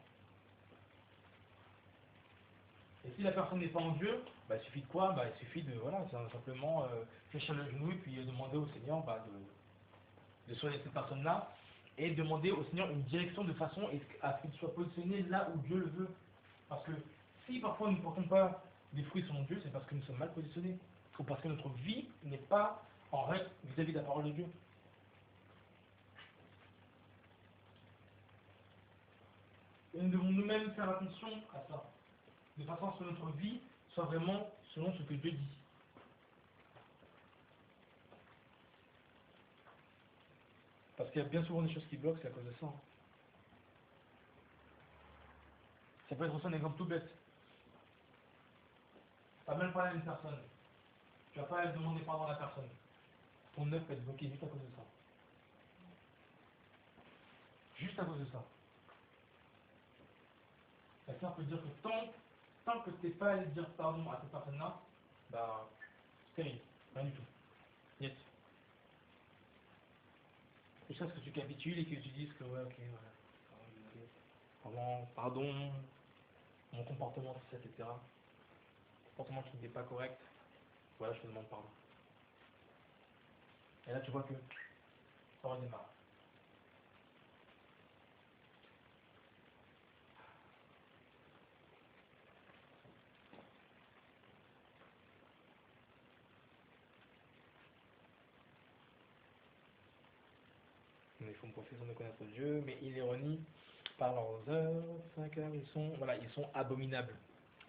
Et si la personne n'est pas en Dieu, bah, il suffit de quoi? Bah, il suffit de, voilà, simplement fléchir le genou et puis demander au Seigneur de soigner cette personne-là et demander au Seigneur une direction de façon à ce qu'il soit positionné là où Dieu le veut. Parce que si parfois nous ne portons pas des fruits selon Dieu, c'est parce que nous sommes mal positionnés. Ou parce que notre vie n'est pas en règle vis-à-vis de la parole de Dieu. Et nous devons nous-mêmes faire attention à ça, de façon à ce que notre vie soit vraiment selon ce que Dieu dit. Parce qu'il y a bien souvent des choses qui bloquent, c'est à cause de ça. Ça peut être aussi un exemple tout bête. Tu vas même parler à une personne. Tu vas pas aller demander pardon à la personne. Ton œuf peut être bloqué juste à cause de ça. Juste à cause de ça. Quelqu'un peut dire que tant que tu n'es pas allé dire pardon à cette personne-là, bah, c'est terrible. Rien du tout. Yes. Jusqu'à ce que tu capitules et que tu dises que ouais, ok, voilà. Pardon, mon comportement, tout ça, etc. Comportement qui n'est pas correct, voilà, je te demande pardon. Et là, tu vois que ça redémarre. Mais ils font profession de connaître Dieu, mais ils l'ironient par leurs œuvres, car ils sont abominables.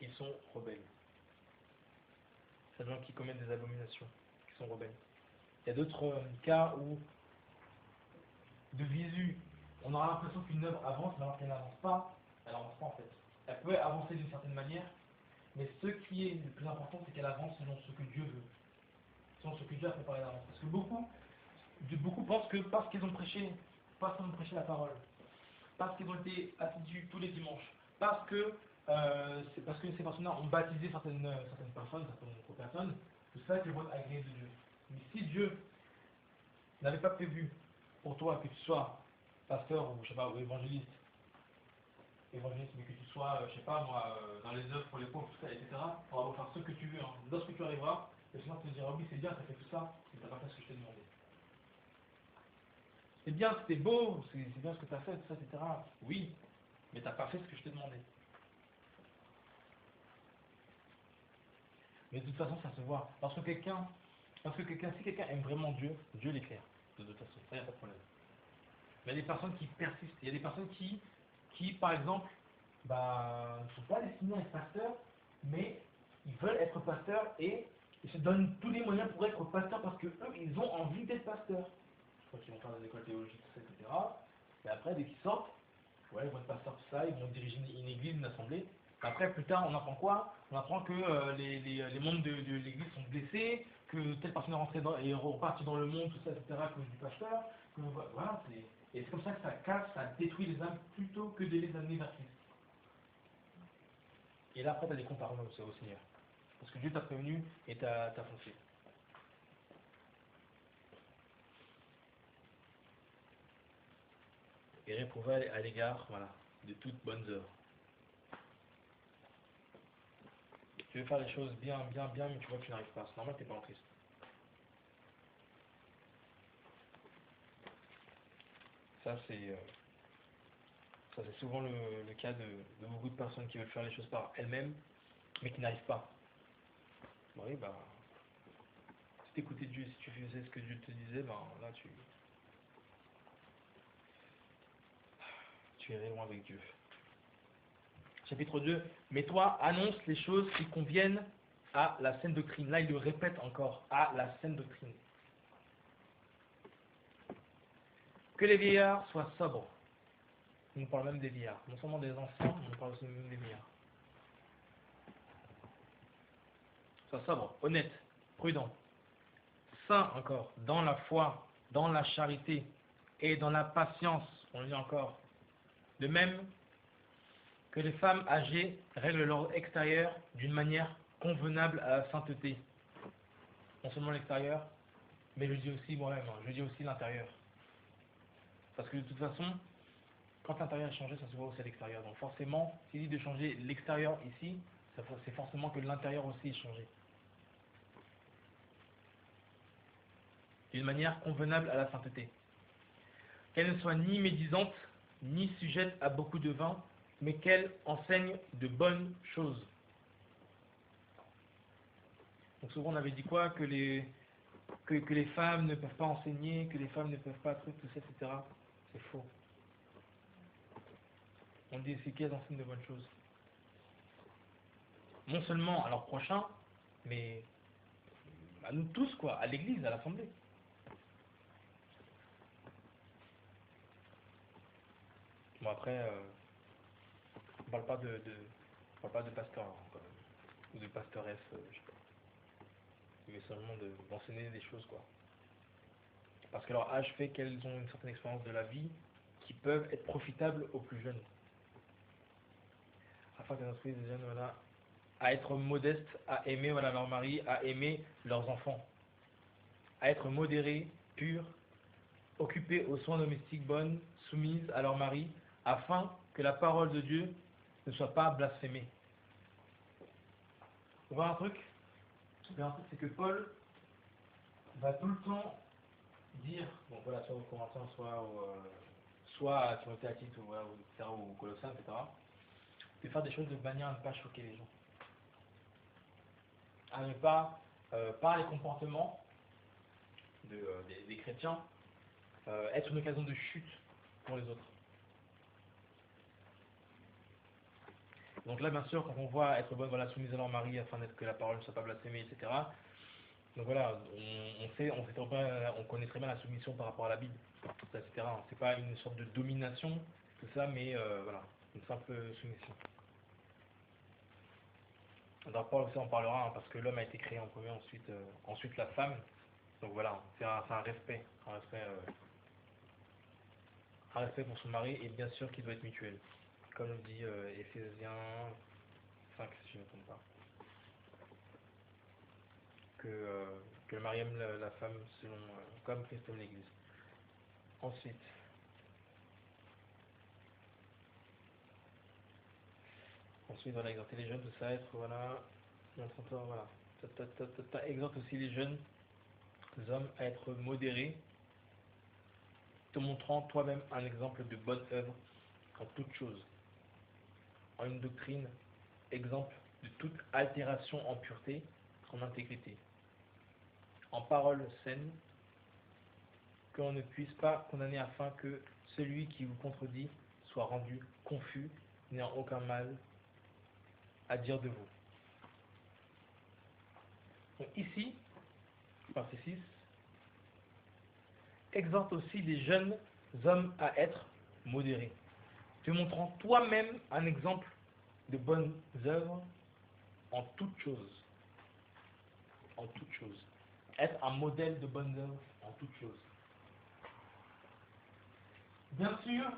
Ils sont rebelles. C'est des gens qui commettent des abominations, qui sont rebelles. Il y a d'autres cas où, de visu, on aura l'impression qu'une œuvre avance, mais alors qu'elle n'avance pas, elle n'avance pas en fait. Elle peut avancer d'une certaine manière, mais ce qui est le plus important, c'est qu'elle avance selon ce que Dieu veut, selon ce que Dieu a préparé d'avance. Parce que beaucoup pensent que parce qu'ils ont prêché la parole, parce qu'ils ont été assidus tous les dimanches, c'est parce que ces personnes-là ont baptisé certaines autres personnes, tout ça qu'ils vont être agréés de Dieu. Mais si Dieu n'avait pas prévu pour toi que tu sois pasteur ou je sais pas, ou évangéliste, mais que tu sois, je sais pas moi, dans les œuvres pour les pauvres, tout ça, etc., pour avoir faire ce que tu veux, hein. Lorsque tu arriveras, le Seigneur te dira oui c'est bien, tu as fait tout ça, mais tu n'as pas fait ce que je t'ai demandé. C'est bien, c'était beau, c'est bien ce que tu as fait, tout ça, etc. Oui, mais tu n'as pas fait ce que je t'ai demandé. Mais de toute façon, ça se voit. Si quelqu'un aime vraiment Dieu, Dieu l'éclaire. De toute façon, ça, il n'y a pas de problème. Mais il y a des personnes qui persistent. Il y a des personnes qui par exemple, bah, ne sont pas destinées à être pasteurs, mais ils veulent être pasteurs et ils se donnent tous les moyens pour être pasteurs parce que eux, ils ont envie d'être pasteurs. Je crois qu'ils vont faire des écoles théologiques, tout ça, etc. Et après, dès qu'ils sortent, ouais, ils vont être pasteurs, tout ça, ils vont diriger une église, une assemblée. Après, plus tard, on apprend quoi? On apprend que les membres de l'église sont blessés, que telle personne est repartie dans le monde, tout ça, etc., à cause du pasteur. Que, voilà, Et c'est comme ça que ça casse, ça détruit les âmes plutôt que de les amener vers Christ. Et là, après, tu as des comptes à rendre au Seigneur. Parce que Dieu t'a prévenu et t'as foncé. Et réprouvé à l'égard, voilà, de toutes bonnes œuvres. Tu veux faire les choses bien, mais tu vois que tu n'arrives pas. C'est normal que tu n'es pas en Christ. Ça, c'est souvent le cas de beaucoup de personnes qui veulent faire les choses par elles-mêmes, mais qui n'arrivent pas. Bon, oui, bah, si tu écoutais Dieu, si tu faisais ce que Dieu te disait, ben là, tu irais loin avec Dieu. Chapitre 2, mais toi, annonce les choses qui conviennent à la saine doctrine. Là, il le répète encore, à la saine doctrine. Que les vieillards soient sobres. On nous parle même des vieillards. Non seulement des enfants, on nous parle aussi même des vieillards. Sois sobre, honnête, prudent, saint encore, dans la foi, dans la charité et dans la patience. On le dit encore. De même que les femmes âgées règlent leur extérieur d'une manière convenable à la sainteté. Non seulement l'extérieur, mais je dis aussi moi-même, je dis aussi l'intérieur. Parce que de toute façon, quand l'intérieur est changé, ça se voit aussi à l'extérieur. Donc forcément, s'il dit de changer l'extérieur ici, c'est forcément que l'intérieur aussi est changé. D'une manière convenable à la sainteté. Qu'elle ne soit ni médisante, ni sujette à beaucoup de vin, mais qu'elle enseigne de bonnes choses. Donc souvent on avait dit quoi? Que les femmes ne peuvent pas enseigner, que les femmes ne peuvent pas truc, tout ça, etc. C'est faux. On dit c'est qu'elles enseignent de bonnes choses. Non seulement à leur prochain, mais à nous tous, quoi, à l'église, à l'assemblée. Bon après, on parle pas on parle pas de pasteur, hein, quand même, ou de pastoresse, je sais pas. Mais seulement d'enseigner des choses, quoi. Parce que leur âge fait qu'elles ont une certaine expérience de la vie qui peuvent être profitables aux plus jeunes. Afin qu'elles instruisent les jeunes, voilà, à être modestes, à aimer voilà, leur mari, à aimer leurs enfants, à être modérés, purs, occupés aux soins domestiques bonnes, soumises à leur mari, afin que la parole de Dieu ne soit pas blasphémée. Vous voyez un truc? C'est que Paul va tout le temps dire, bon voilà, soit aux Corinthiens, soit à Timothée, à Tite, ou aux Colossiens, etc., de faire des choses de manière à ne pas choquer les gens. À ne pas, par les comportements des chrétiens, être une occasion de chute pour les autres. Donc là, bien sûr, quand on voit être bonne, voilà, soumise à leur mari afin que la parole ne soit pas blasphémée, etc. Donc voilà, on connaît très bien la soumission par rapport à la Bible, etc. C'est pas une sorte de domination, tout ça, mais voilà, une simple soumission. Dans Paul aussi on parlera, hein, parce que l'homme a été créé en premier, ensuite la femme. Donc voilà, c'est un respect, un respect pour son mari, et bien sûr qu'il doit être mutuel. Comme le dit Éphésiens 5, si je ne me trompe pas. Que le mari aime la femme comme Christ aime l'Église. Ensuite, voilà, exhorter les jeunes, tout ça, être, voilà, voilà. Exhorte aussi les jeunes hommes à être modérés, te montrant toi-même un exemple de bonne œuvre en toute chose, en une doctrine, exemple de toute altération en pureté, en intégrité, en parole saine, qu'on ne puisse pas condamner afin que celui qui vous contredit soit rendu confus, n'ayant aucun mal à dire de vous. Donc ici, verset 6, exhorte aussi les jeunes hommes à être modérés, te montrant toi-même un exemple de bonnes œuvres en toutes choses. En toutes choses. Être un modèle de bonnes œuvres en toutes choses. Bien sûr,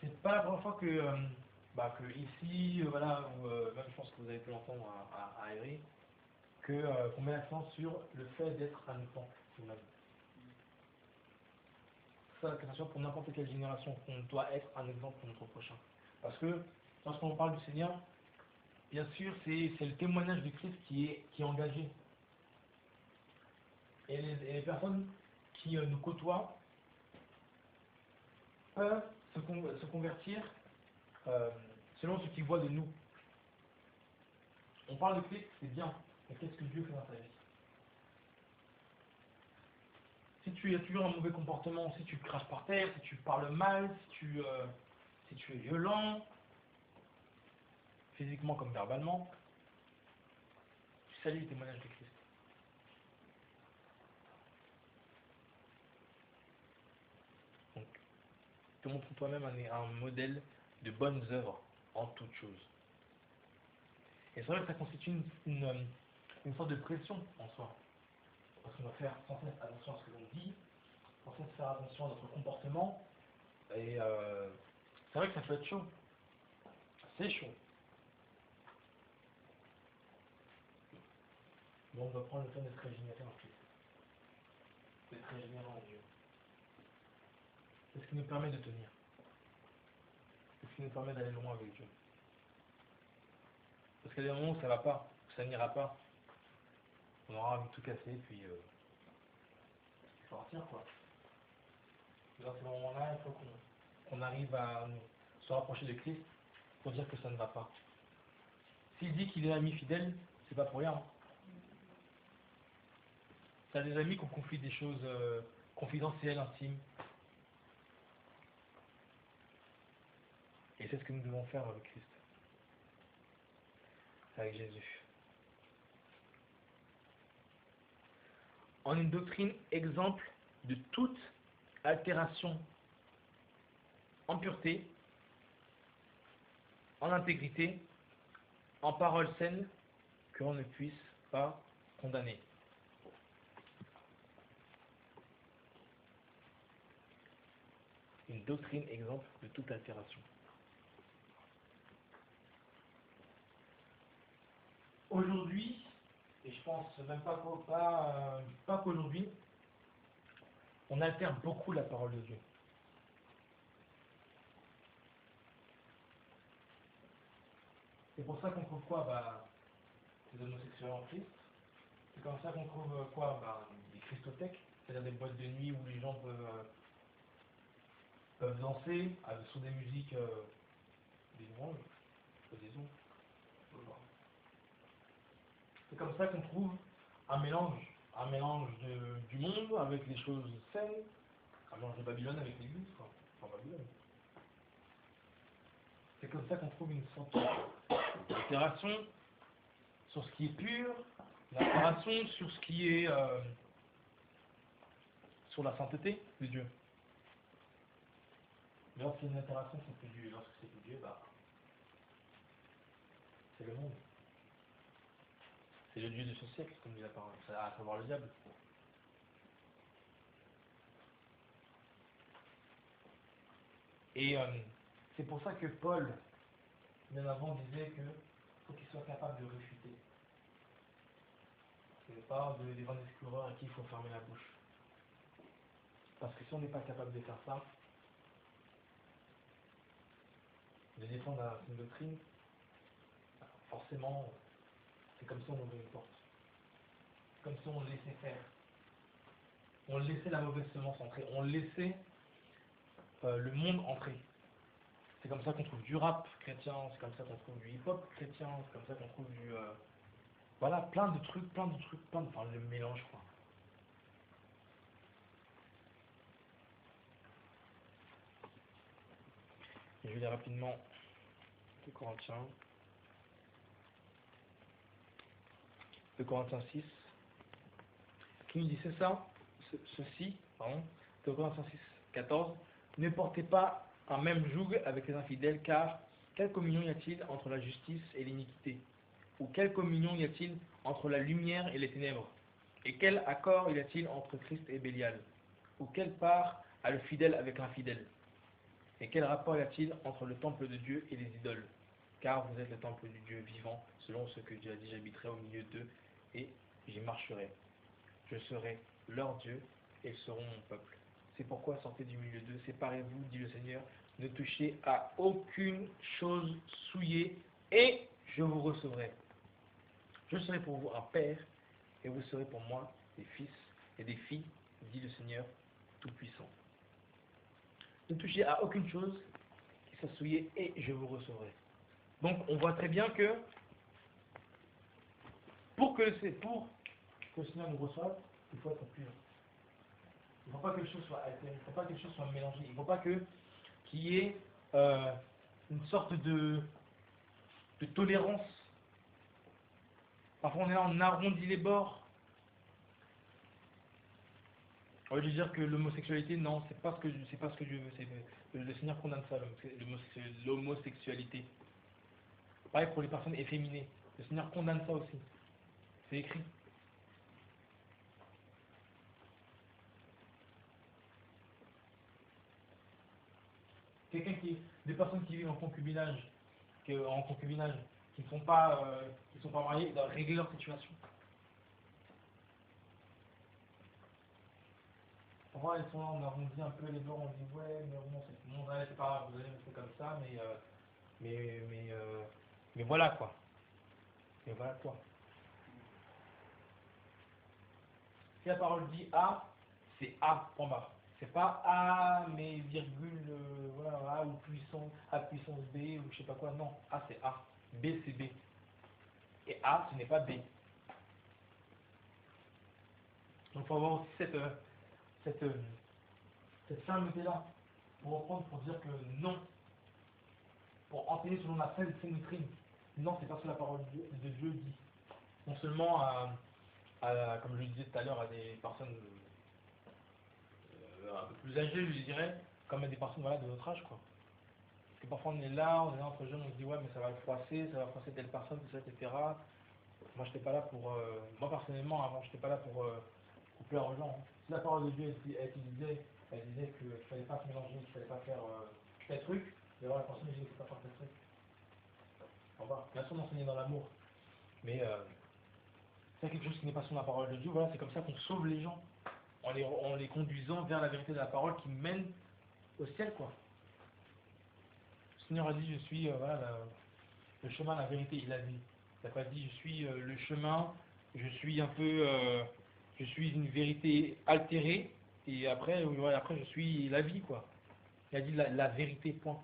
c'est pas la première fois que ici, voilà, ou, même je pense que vous avez pu l'entendre à Évry, qu'on met l'accent sur le fait d'être un exemple humain. Ça, que ce soit pour n'importe quelle génération, on doit être un exemple pour notre prochain. Parce que lorsqu'on parle du Seigneur, bien sûr, c'est le témoignage du Christ qui est engagé. Et les personnes qui nous côtoient peuvent se convertir selon ce qu'ils voient de nous. On parle de Christ, c'est bien, mais qu'est-ce que Dieu fait dans ta vie? Si tu as toujours un mauvais comportement, si tu craches par terre, si tu parles mal, si tu es violent, physiquement comme verbalement, tu salis le témoignage de Christ. Donc, te montre toi-même un modèle de bonnes œuvres en toutes choses. Et c'est vrai que ça constitue une sorte de pression en soi. Parce qu'on doit faire sans cesse attention à ce que l'on dit, sans cesse faire attention à notre comportement. Et c'est vrai que ça peut être chaud. C'est chaud. Mais on doit prendre le temps d'être régénéré en Christ. D'être régénéré en Dieu. C'est ce qui nous permet de tenir. C'est ce qui nous permet d'aller loin avec Dieu. Parce qu'il y a des moments où ça ne va pas, où ça n'ira pas. On aura envie de tout casser, puis il faut partir quoi. Dans ces moments-là, il faut qu'on arrive à se rapprocher de Christ pour dire que ça ne va pas. S'il dit qu'il est ami fidèle, c'est pas pour rien. T'as des amis qu'on confie des choses confidentielles, intimes. Et c'est ce que nous devons faire avec Christ. Avec Jésus. En une doctrine exemple de toute altération en pureté, en intégrité, en parole saine, que l'on ne puisse pas condamner. Une doctrine exemple de toute altération. Aujourd'hui, et je pense même pas qu'aujourd'hui, on altère beaucoup la parole de Dieu. C'est pour ça qu'on trouve quoi? Des homosexuels en Christ. C'est comme ça qu'on trouve quoi? Des christothèques, c'est-à-dire des boîtes de nuit où les gens peuvent danser sur des musiques, des louanges, des ondes. C'est comme ça qu'on trouve un mélange du monde avec les choses saines, un mélange de Babylone avec l'Église, quoi. Enfin, Babylone. C'est comme ça qu'on trouve une sorte d'altération sur ce qui est pur, une altération sur ce qui est sur la sainteté de Dieu. Mais lorsqu'il y a une altération, c'est plus Dieu. Lorsque c'est plus Dieu, c'est le monde. C'est le Dieu de ce siècle, comme dit la parole, à savoir le diable. Et c'est pour ça que Paul, bien avant, disait qu'il faut qu'il soit capable de réfuter. Ce n'est pas des vents escureurs à qui il faut fermer la bouche. Parce que si on n'est pas capable de faire ça, de défendre une doctrine, forcément, c'est comme si on ouvrait une porte. Comme si on laissait faire. On laissait la mauvaise semence entrer. On laissait le monde entrer. C'est comme ça qu'on trouve du rap chrétien, c'est comme ça qu'on trouve du hip-hop chrétien, c'est comme ça qu'on trouve voilà, plein de trucs, enfin le mélange quoi. Je vais lire rapidement 2 Corinthiens. 2 Corinthiens 6. Qui nous dit c'est ça, ceci, pardon, 2 Corinthiens 6, 14. Ne portez pas un même joug avec les infidèles, car quelle communion y a-t-il entre la justice et l'iniquité? Ou quelle communion y a-t-il entre la lumière et les ténèbres? Et quel accord y a-t-il entre Christ et Bélial? Ou quelle part à le fidèle avec l'infidèle. Et quel rapport y a-t-il entre le temple de Dieu et les idoles? Car vous êtes le temple du Dieu vivant, selon ce que Dieu a dit, j'habiterai au milieu d'eux et j'y marcherai. Je serai leur Dieu et ils seront mon peuple. C'est pourquoi sortez du milieu d'eux, séparez-vous, dit le Seigneur, ne touchez à aucune chose souillée et je vous recevrai. Je serai pour vous un père et vous serez pour moi des fils et des filles, dit le Seigneur Tout-Puissant. Ne touchez à aucune chose qui soit souillée et je vous recevrai. Donc on voit très bien que pour que le Seigneur nous reçoive, il faut être pur. Il ne faut pas que les choses soient altérées, il ne faut pas que les choses soient mélangées, il ne faut pas qu'il y ait une sorte de tolérance. Parfois on est là, on arrondit les bords. On veut dire que l'homosexualité, non, c'est pas ce que Dieu veut. Le Seigneur condamne ça, l'homosexualité. Pareil pour les personnes efféminées. Le Seigneur condamne ça aussi. C'est écrit. Des personnes qui vivent en concubinage, qui ne sont pas mariées, ils doivent régler leur situation. Parfois, ils sont là, on arrondit un peu les bords, on dit ouais, mais bon, c'est pas grave, vous allez rester comme ça, mais voilà quoi. Mais voilà quoi. Si la parole dit A, c'est A, point barre. C'est pas A, mais virgule, voilà, A ou A puissance B, ou je sais pas quoi, non. A c'est A, B c'est B. Et A, ce n'est pas B. Donc il faut avoir aussi cette fermeté-là, pour reprendre, pour dire que non, pour enseigner selon la saine doctrine. Non, c'est pas ce que la parole de Dieu dit. Non seulement comme je le disais tout à l'heure, à des personnes un peu plus âgées, je dirais, comme à des personnes voilà, de notre âge, quoi. Parce que parfois on est là entre jeunes, on se dit ouais, mais ça va froisser telle personne, tout ça, etc. Moi, j'étais pas là moi personnellement, avant, j'étais pas là pour plaire aux gens. Hein. Si la parole de Dieu, elle disait qu'il ne fallait pas se mélanger, qu'il ne fallait pas faire tel truc, d'ailleurs la personne disait qu'il ne fallait pas faire tel truc. Au revoir. Bien sûr, d'enseigner dans l'amour. Mais c'est quelque chose qui n'est pas sur la parole de Dieu. Voilà, c'est comme ça qu'on sauve les gens. En les conduisant vers la vérité de la parole qui mène au ciel, quoi. Le Seigneur a dit, je suis le chemin, la vérité, il a dit. Il n'a pas dit, je suis le chemin, je suis je suis une vérité altérée, et après, après je suis la vie, quoi. Il a dit la vérité, point.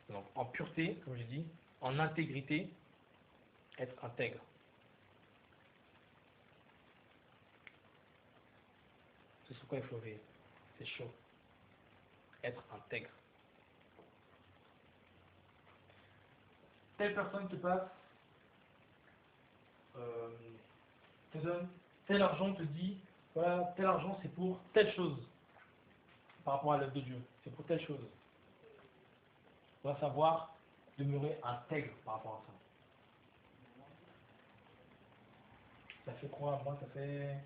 Donc, en pureté, comme je dis, en intégrité, être intègre. C'est sur quoi il faut veiller. C'est chaud. Être intègre. Telle personne te passe, te donne tel argent, te dit, voilà, tel argent c'est pour telle chose, par rapport à l'œuvre de Dieu, c'est pour telle chose. On doit savoir demeurer intègre par rapport à ça. Ça fait quoi? Moi, ça fait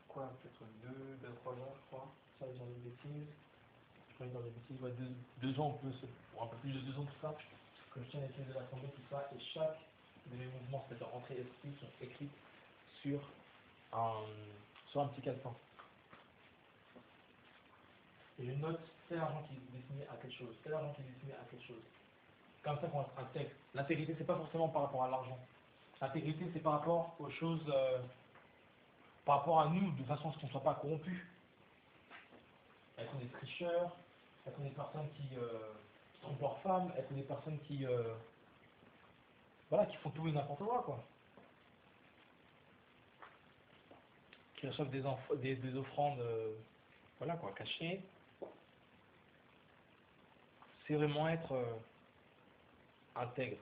quoi? Peut-être 3 ans, je crois. Ça, j'ai des bêtises. Je crois que dans les bêtises, ouais, 2 ans, pour un peu plus de 2 ans, tout ça. Que je tiens les pièces de l'Assemblée, tout ça. Et chaque de mes mouvements, c'est-à-dire entrée et sortie, sont écrites sur un petit calepin. Et je note tel argent qui est destiné à quelque chose, tel argent qui est destiné à quelque chose. Comme ça qu'on intègre. L'intégrité, c'est pas forcément par rapport à l'argent. L'intégrité, c'est par rapport aux choses, par rapport à nous, de façon à ce qu'on ne soit pas corrompu. Être des tricheurs, être des personnes qui trompent leurs femmes, être des personnes qui font tout et n'importe quoi. Qui reçoivent des offrandes, cachées. C'est vraiment être intègre,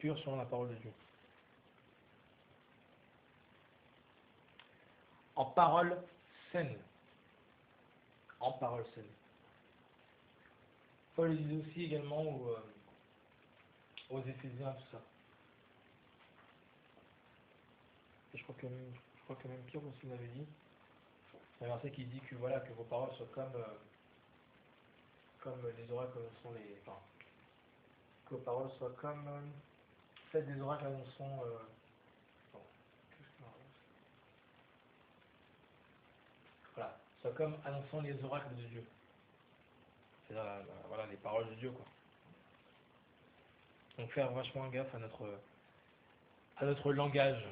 pur selon la parole de Dieu. En parole saine. En parole saine. Paul dit aussi également aux Éphésiens, tout ça. Et je crois que même Pierre aussi m'avait dit, il y a un verset qui dit que voilà, que vos paroles soient comme les oracles annonçant les. Enfin, que vos paroles soient comme celles des oracles annonçant. Bon, qu'est-ce que voilà, soit comme annonçant les oracles de Dieu. C'est-à-dire voilà, les paroles de Dieu, quoi. Donc faire vachement gaffe à notre langage.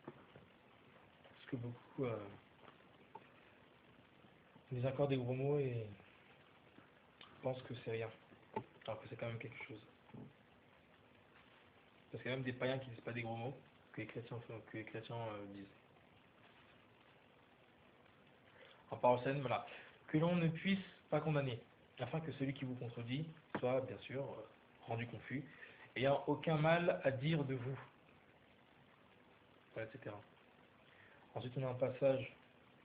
Parce que beaucoup les accordent des gros mots et pensent que c'est rien. Alors que c'est quand même quelque chose. Parce qu'il y a même des païens qui disent pas des gros mots que les chrétiens disent. En parole saine, voilà. Que l'on ne puisse pas condamner, afin que celui qui vous contredit soit, bien sûr, rendu confus, ayant aucun mal à dire de vous, voilà, etc. Ensuite, on a un passage,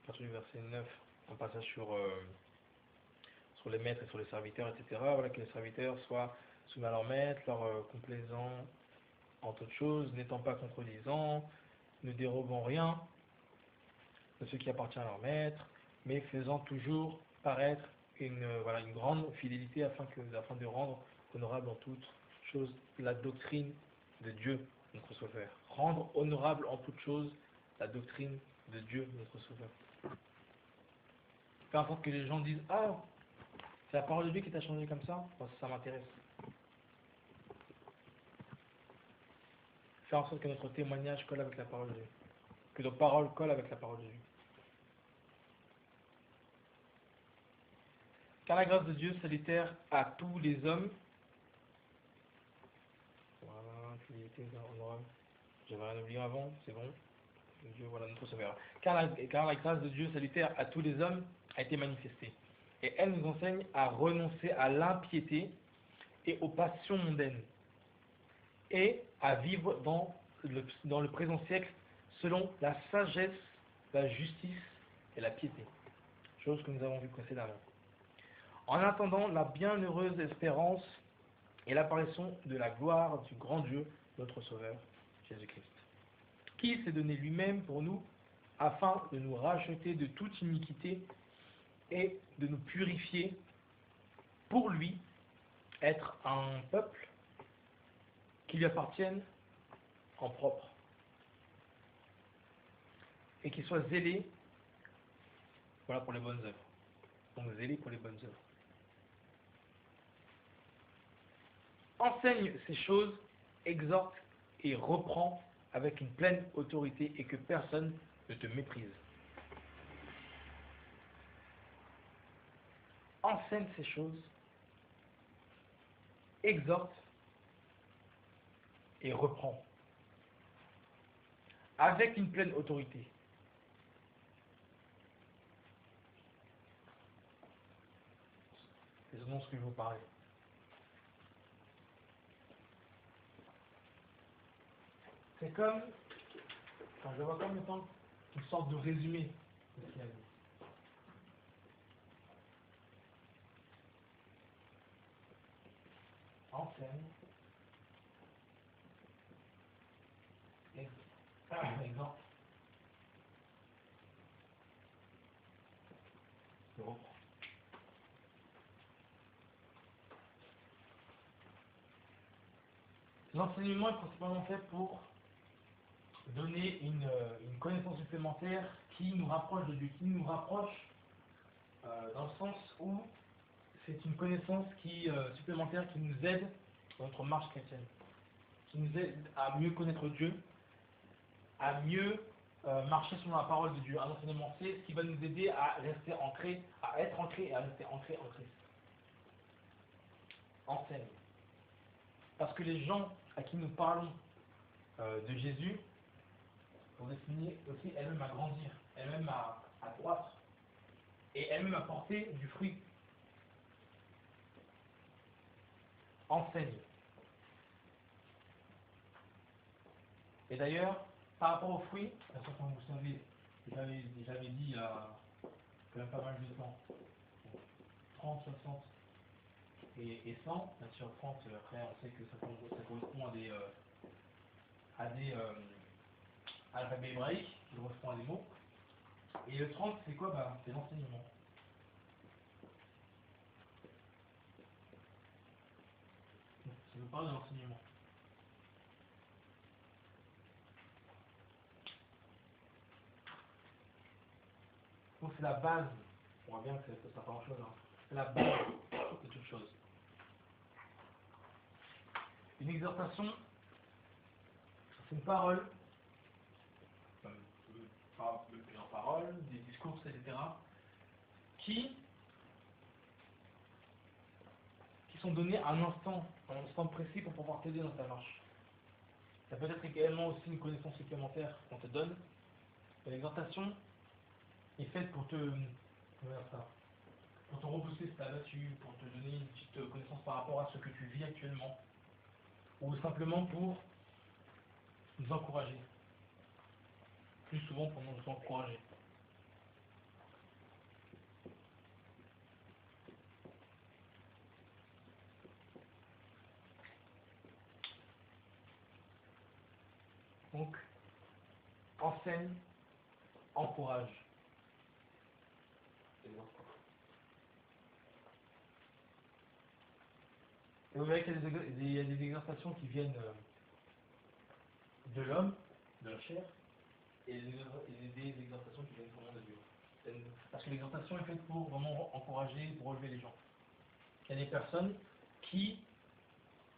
à partir du verset 9, un passage sur les maîtres et sur les serviteurs, etc. Voilà, que les serviteurs soient soumis à leur maître, leur complaisant en toutes choses, n'étant pas contredisants, ne dérobant rien de ce qui appartient à leur maître, mais faisant toujours paraître une grande fidélité afin de rendre honorable en toutes choses la doctrine de Dieu, notre Sauveur. Rendre honorable en toutes choses la doctrine de Dieu, notre Sauveur. Faire en sorte que les gens disent: ah, c'est la parole de Dieu qui t'a changé comme ça? Moi, ça m'intéresse. Faire en sorte que notre témoignage colle avec la parole de Dieu. Que nos paroles collent avec la parole de Dieu. Car la grâce de Dieu salutaire à tous les hommes. Voilà, fidélité honorable. J'avais rien oublié avant, c'est bon. Dieu, voilà notre Sauveur. Car la grâce de Dieu salutaire à tous les hommes a été manifestée. Et elle nous enseigne à renoncer à l'impiété et aux passions mondaines. Et à vivre dans le présent siècle selon la sagesse, la justice et la piété. Chose que nous avons vue précédemment. En attendant la bienheureuse espérance et l'apparition de la gloire du grand Dieu, notre Sauveur, Jésus-Christ, qui s'est donné lui-même pour nous, afin de nous racheter de toute iniquité et de nous purifier pour lui, être un peuple qui lui appartienne en propre, et qui soit zélé, voilà, pour les bonnes œuvres. Donc zélé pour les bonnes œuvres. Enseigne ces choses, exhorte et reprend avec une pleine autorité, et que personne ne te méprise. Enseigne ces choses, exhorte et reprend avec une pleine autorité. C'est ce dont je vous parlais. C'est comme, enfin, je vois comme étant une sorte de résumé de ce qu'il a dit. Enseigne, exhorte, et reprend. L'enseignement est principalement fait pour donner une connaissance supplémentaire qui nous rapproche de Dieu, qui nous rapproche dans le sens où c'est une connaissance supplémentaire qui nous aide dans notre marche chrétienne, qui nous aide à mieux connaître Dieu, à mieux marcher selon la parole de Dieu. Un enseignement, c'est ce qui va nous aider à rester ancré, à être ancré et à rester ancré en Christ. Enseigne. Parce que les gens à qui nous parlons de Jésus sont destinés aussi elles-mêmes à grandir, elles-mêmes à croître et elles-mêmes à porter du fruit. Enseigne. Et d'ailleurs, par rapport aux fruits, comme vous savez, j'avais dit il y a quand même pas mal de temps, 30, 60, et 100. Bien sûr, 30, après, on sait que ça correspond à l'alphabet hébraïque, qui correspond à des mots. Et le 30, c'est quoi? Bah, c'est l'enseignement. Ça nous parle de l'enseignement. Donc c'est la base. On voit bien que ça pas grand chose. Hein. C'est la base de toute chose. Une exhortation, c'est une parole, plusieurs paroles, des discours, etc., qui sont donnés à un instant précis pour pouvoir t'aider dans ta marche. Ça peut être également aussi une connaissance supplémentaire qu'on te donne. Et l'exhortation est faite pour te rebooster si t'as battu, pour te donner une petite connaissance par rapport à ce que tu vis actuellement, ou simplement pour nous encourager. Plus souvent pour nous encourager. Donc, enseigne, encourage. Et vous verrez qu'il y a des exhortations qui viennent de l'homme, de la chair, et des exhortations qui viennent vraiment de Dieu. Parce que l'exhortation est faite pour vraiment encourager, pour relever les gens. Il y a des personnes qui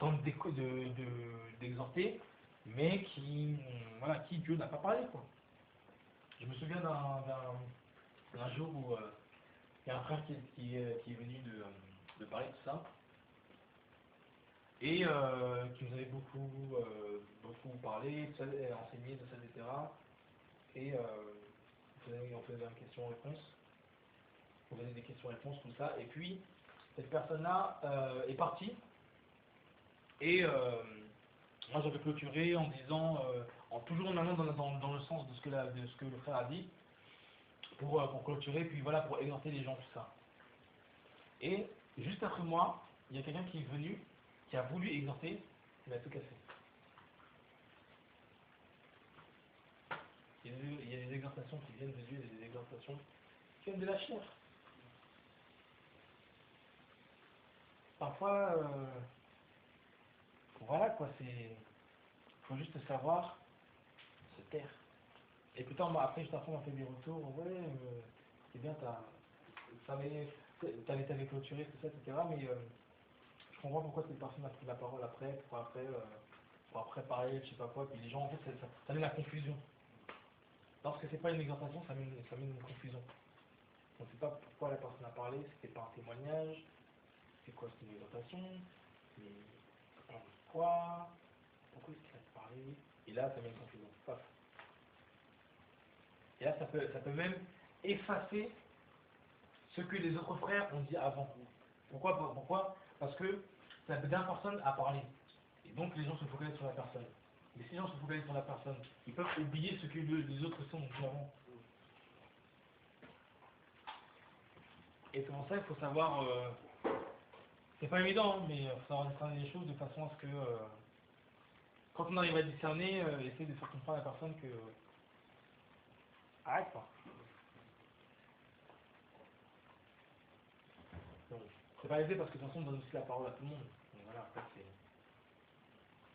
tentent d'exhorter, mais qui Dieu n'a pas parlé, quoi. Je me souviens d'un jour où il y a un frère qui est venu de parler de ça, et qui nous avait beaucoup parlé, enseigné de ça, etc. Et on faisait des questions-réponses, on faisait des questions-réponses, tout ça, et puis cette personne-là est partie, et moi j'avais clôturé en disant, toujours en allant dans le sens de ce que le frère a dit, pour clôturer, puis voilà, pour exhorter les gens, tout ça. Et juste après moi, il y a quelqu'un qui est venu, qui a voulu exhorter, il a tout cassé. Il y a des exhortations qui viennent de Dieu, et des exhortations qui viennent de la chair. Parfois, voilà quoi, faut juste savoir se taire. Et plus tard, après, juste après, on m'a fait des retours, ouais, c'est bien, t'avais clôturé, tout ça, etc. Mais je comprends pourquoi cette personne a pris la parole après, pour après parler, je sais pas quoi, puis les gens, en fait, ça met la confusion. Lorsque c'est pas une exhortation, ça met une confusion. On ne sait pas pourquoi la personne a parlé, c'était pas un témoignage, c'est quoi, c'est une exhortation, mais pourquoi est-ce qu'il a parlé? Et là, ça met une confusion. Paf. Et là, ça peut même effacer ce que les autres frères ont dit avant. Pourquoi? Parce que la dernière personne a parlé. Et donc, les gens se focalisent sur la personne. Mais si les gens se focalisent sur la personne, ils peuvent oublier ce que les autres sont dit avant. Et c'est pour ça qu'il faut savoir... c'est pas évident, hein, mais il faut savoir discerner les choses de façon à ce que... quand on arrive à discerner, essayer de faire comprendre à la personne que... arrête pas. C'est pas aisé parce que de toute façon on donne aussi la parole à tout le monde. Donc voilà, après c'est...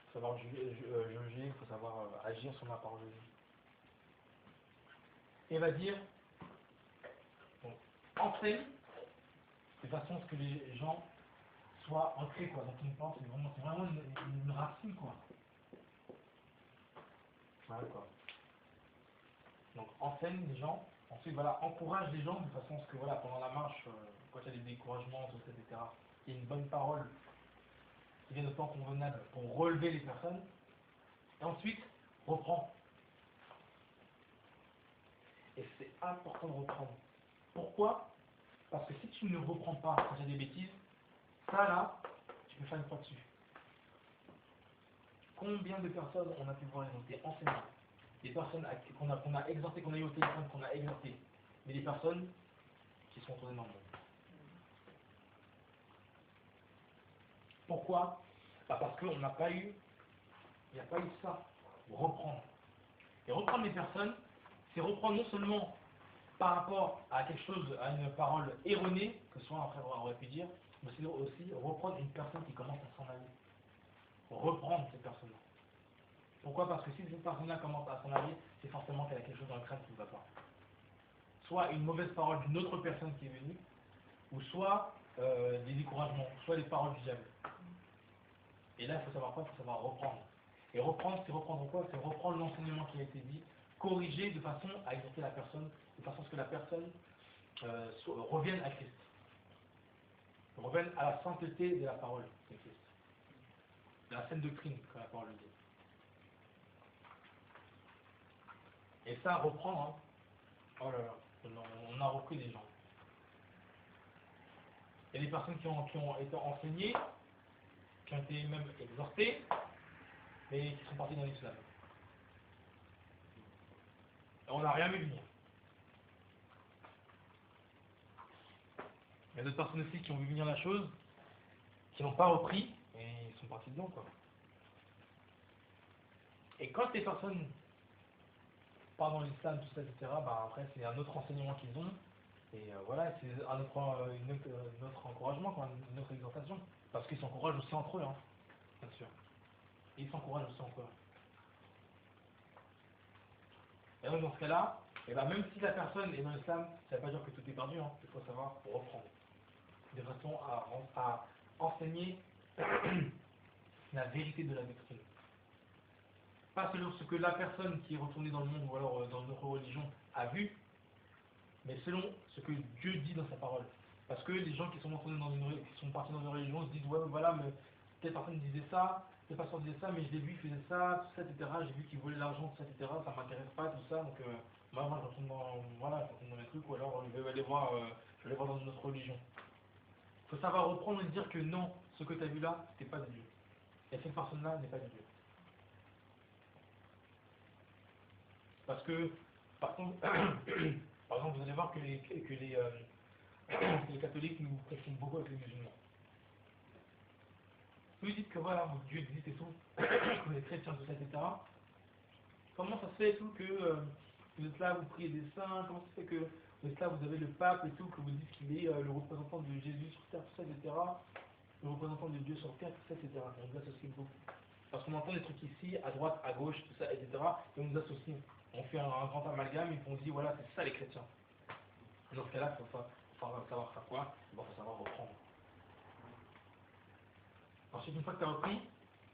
faut savoir juger, il faut savoir agir sur la parole de Dieu. Et il va dire, donc, enseigne, de façon à ce que les gens soient ancrés, quoi, dans une pensée. C'est vraiment une racine, quoi. Voilà, quoi. Donc enseigne les gens, ensuite voilà, encourage les gens de façon à ce que voilà, pendant la marche, quand il y a des découragements, tout ça, etc., il y ait une bonne parole qui vienne au temps convenable pour relever les personnes. Et ensuite, reprends. Et c'est important de reprendre. Pourquoi? Parce que si tu ne reprends pas quand il y a des bêtises, ça là, tu peux faire une croix dessus. Combien de personnes on a pu voir exhorter, enseigner? Des personnes qu'on a exhortées, qu'on a eu au téléphone, qu'on a exhortées, mais des personnes qui sont retournées dans le monde. Pourquoi? Parce qu'il n'y a pas eu ça. Reprendre. Et reprendre les personnes, c'est reprendre non seulement par rapport à quelque chose, à une parole erronée, que soit un frère aurait pu dire, mais c'est aussi reprendre une personne qui commence à s'en aller. Reprendre cette personne-là. Pourquoi? Parce que si cette personne-là commence à s'en aller, c'est forcément qu'elle a quelque chose dans le crâne qui ne va pas. Soit une mauvaise parole d'une autre personne qui est venue, ou soit des découragements, soit des paroles du diable. Et là, il faut savoir quoi? Il faut savoir reprendre. Et reprendre, c'est reprendre quoi? C'est reprendre l'enseignement qui a été dit, corriger de façon à exhorter la personne, de façon à ce que la personne revienne à Christ. Revienne à la sainteté de la parole de Christ. De la saine doctrine, comme la parole le dit. Et ça, reprendre, hein, oh là là, on a repris des gens. Il y a des personnes qui ont été enseignées, qui ont été même exhortées, mais qui sont parties dans l'islam. Et on n'a rien vu venir. Il y a d'autres personnes aussi qui ont vu venir la chose, qui n'ont pas repris, et ils sont partis dedans, quoi. Et quand ces personnes partent dans l'islam, tout ça, etc., bah après c'est un autre enseignement qu'ils ont, et voilà, c'est un autre encouragement, quoi, une autre exhortation. Parce qu'ils s'encouragent aussi entre eux, hein, bien sûr. Et ils s'encouragent aussi entre eux. Et donc dans ce cas-là, et ben même si la personne est dans l'islam, ça ne veut pas dire que tout est perdu, hein. Il faut savoir reprendre. De façon à enseigner la vérité de la doctrine. Pas selon ce que la personne qui est retournée dans le monde ou alors dans notre religion a vu, mais selon ce que Dieu dit dans sa parole. Parce que les gens qui sont partis dans une religion se disent ouais voilà, mais telle personne disait ça, telle personne disait ça, mais je l'ai vu, il faisait ça, tout ça, etc. J'ai vu qu'il volait l'argent, tout ça, etc. Ça m'intéresse pas, tout ça, donc moi je retourne dans mes trucs, ou alors je vais aller voir dans une autre religion. Il faut savoir reprendre et dire que non, ce que tu as vu là, c'était pas de Dieu. Et cette personne-là n'est pas de Dieu. Parce que, par contre, par exemple, vous allez voir que les catholiques nous confondent beaucoup avec les musulmans. Vous dites que voilà, Dieu existe et tout, que vous êtes chrétiens, tout ça, etc. Comment ça se fait et tout que vous êtes là, vous priez des saints, comment ça se fait que vous êtes là, vous avez le pape et tout, que vous dites qu'il est le représentant de Jésus sur terre, tout ça, etc. Le représentant de Dieu sur terre, tout ça, etc. On nous associe beaucoup. Parce qu'on entend des trucs ici, à droite, à gauche, tout ça, etc. Et on nous associe. On fait un grand amalgame et on dit voilà, c'est ça les chrétiens. Et dans ce cas-là, il faut savoir faire quoi? Il faut savoir reprendre. Ensuite, une fois que tu as repris,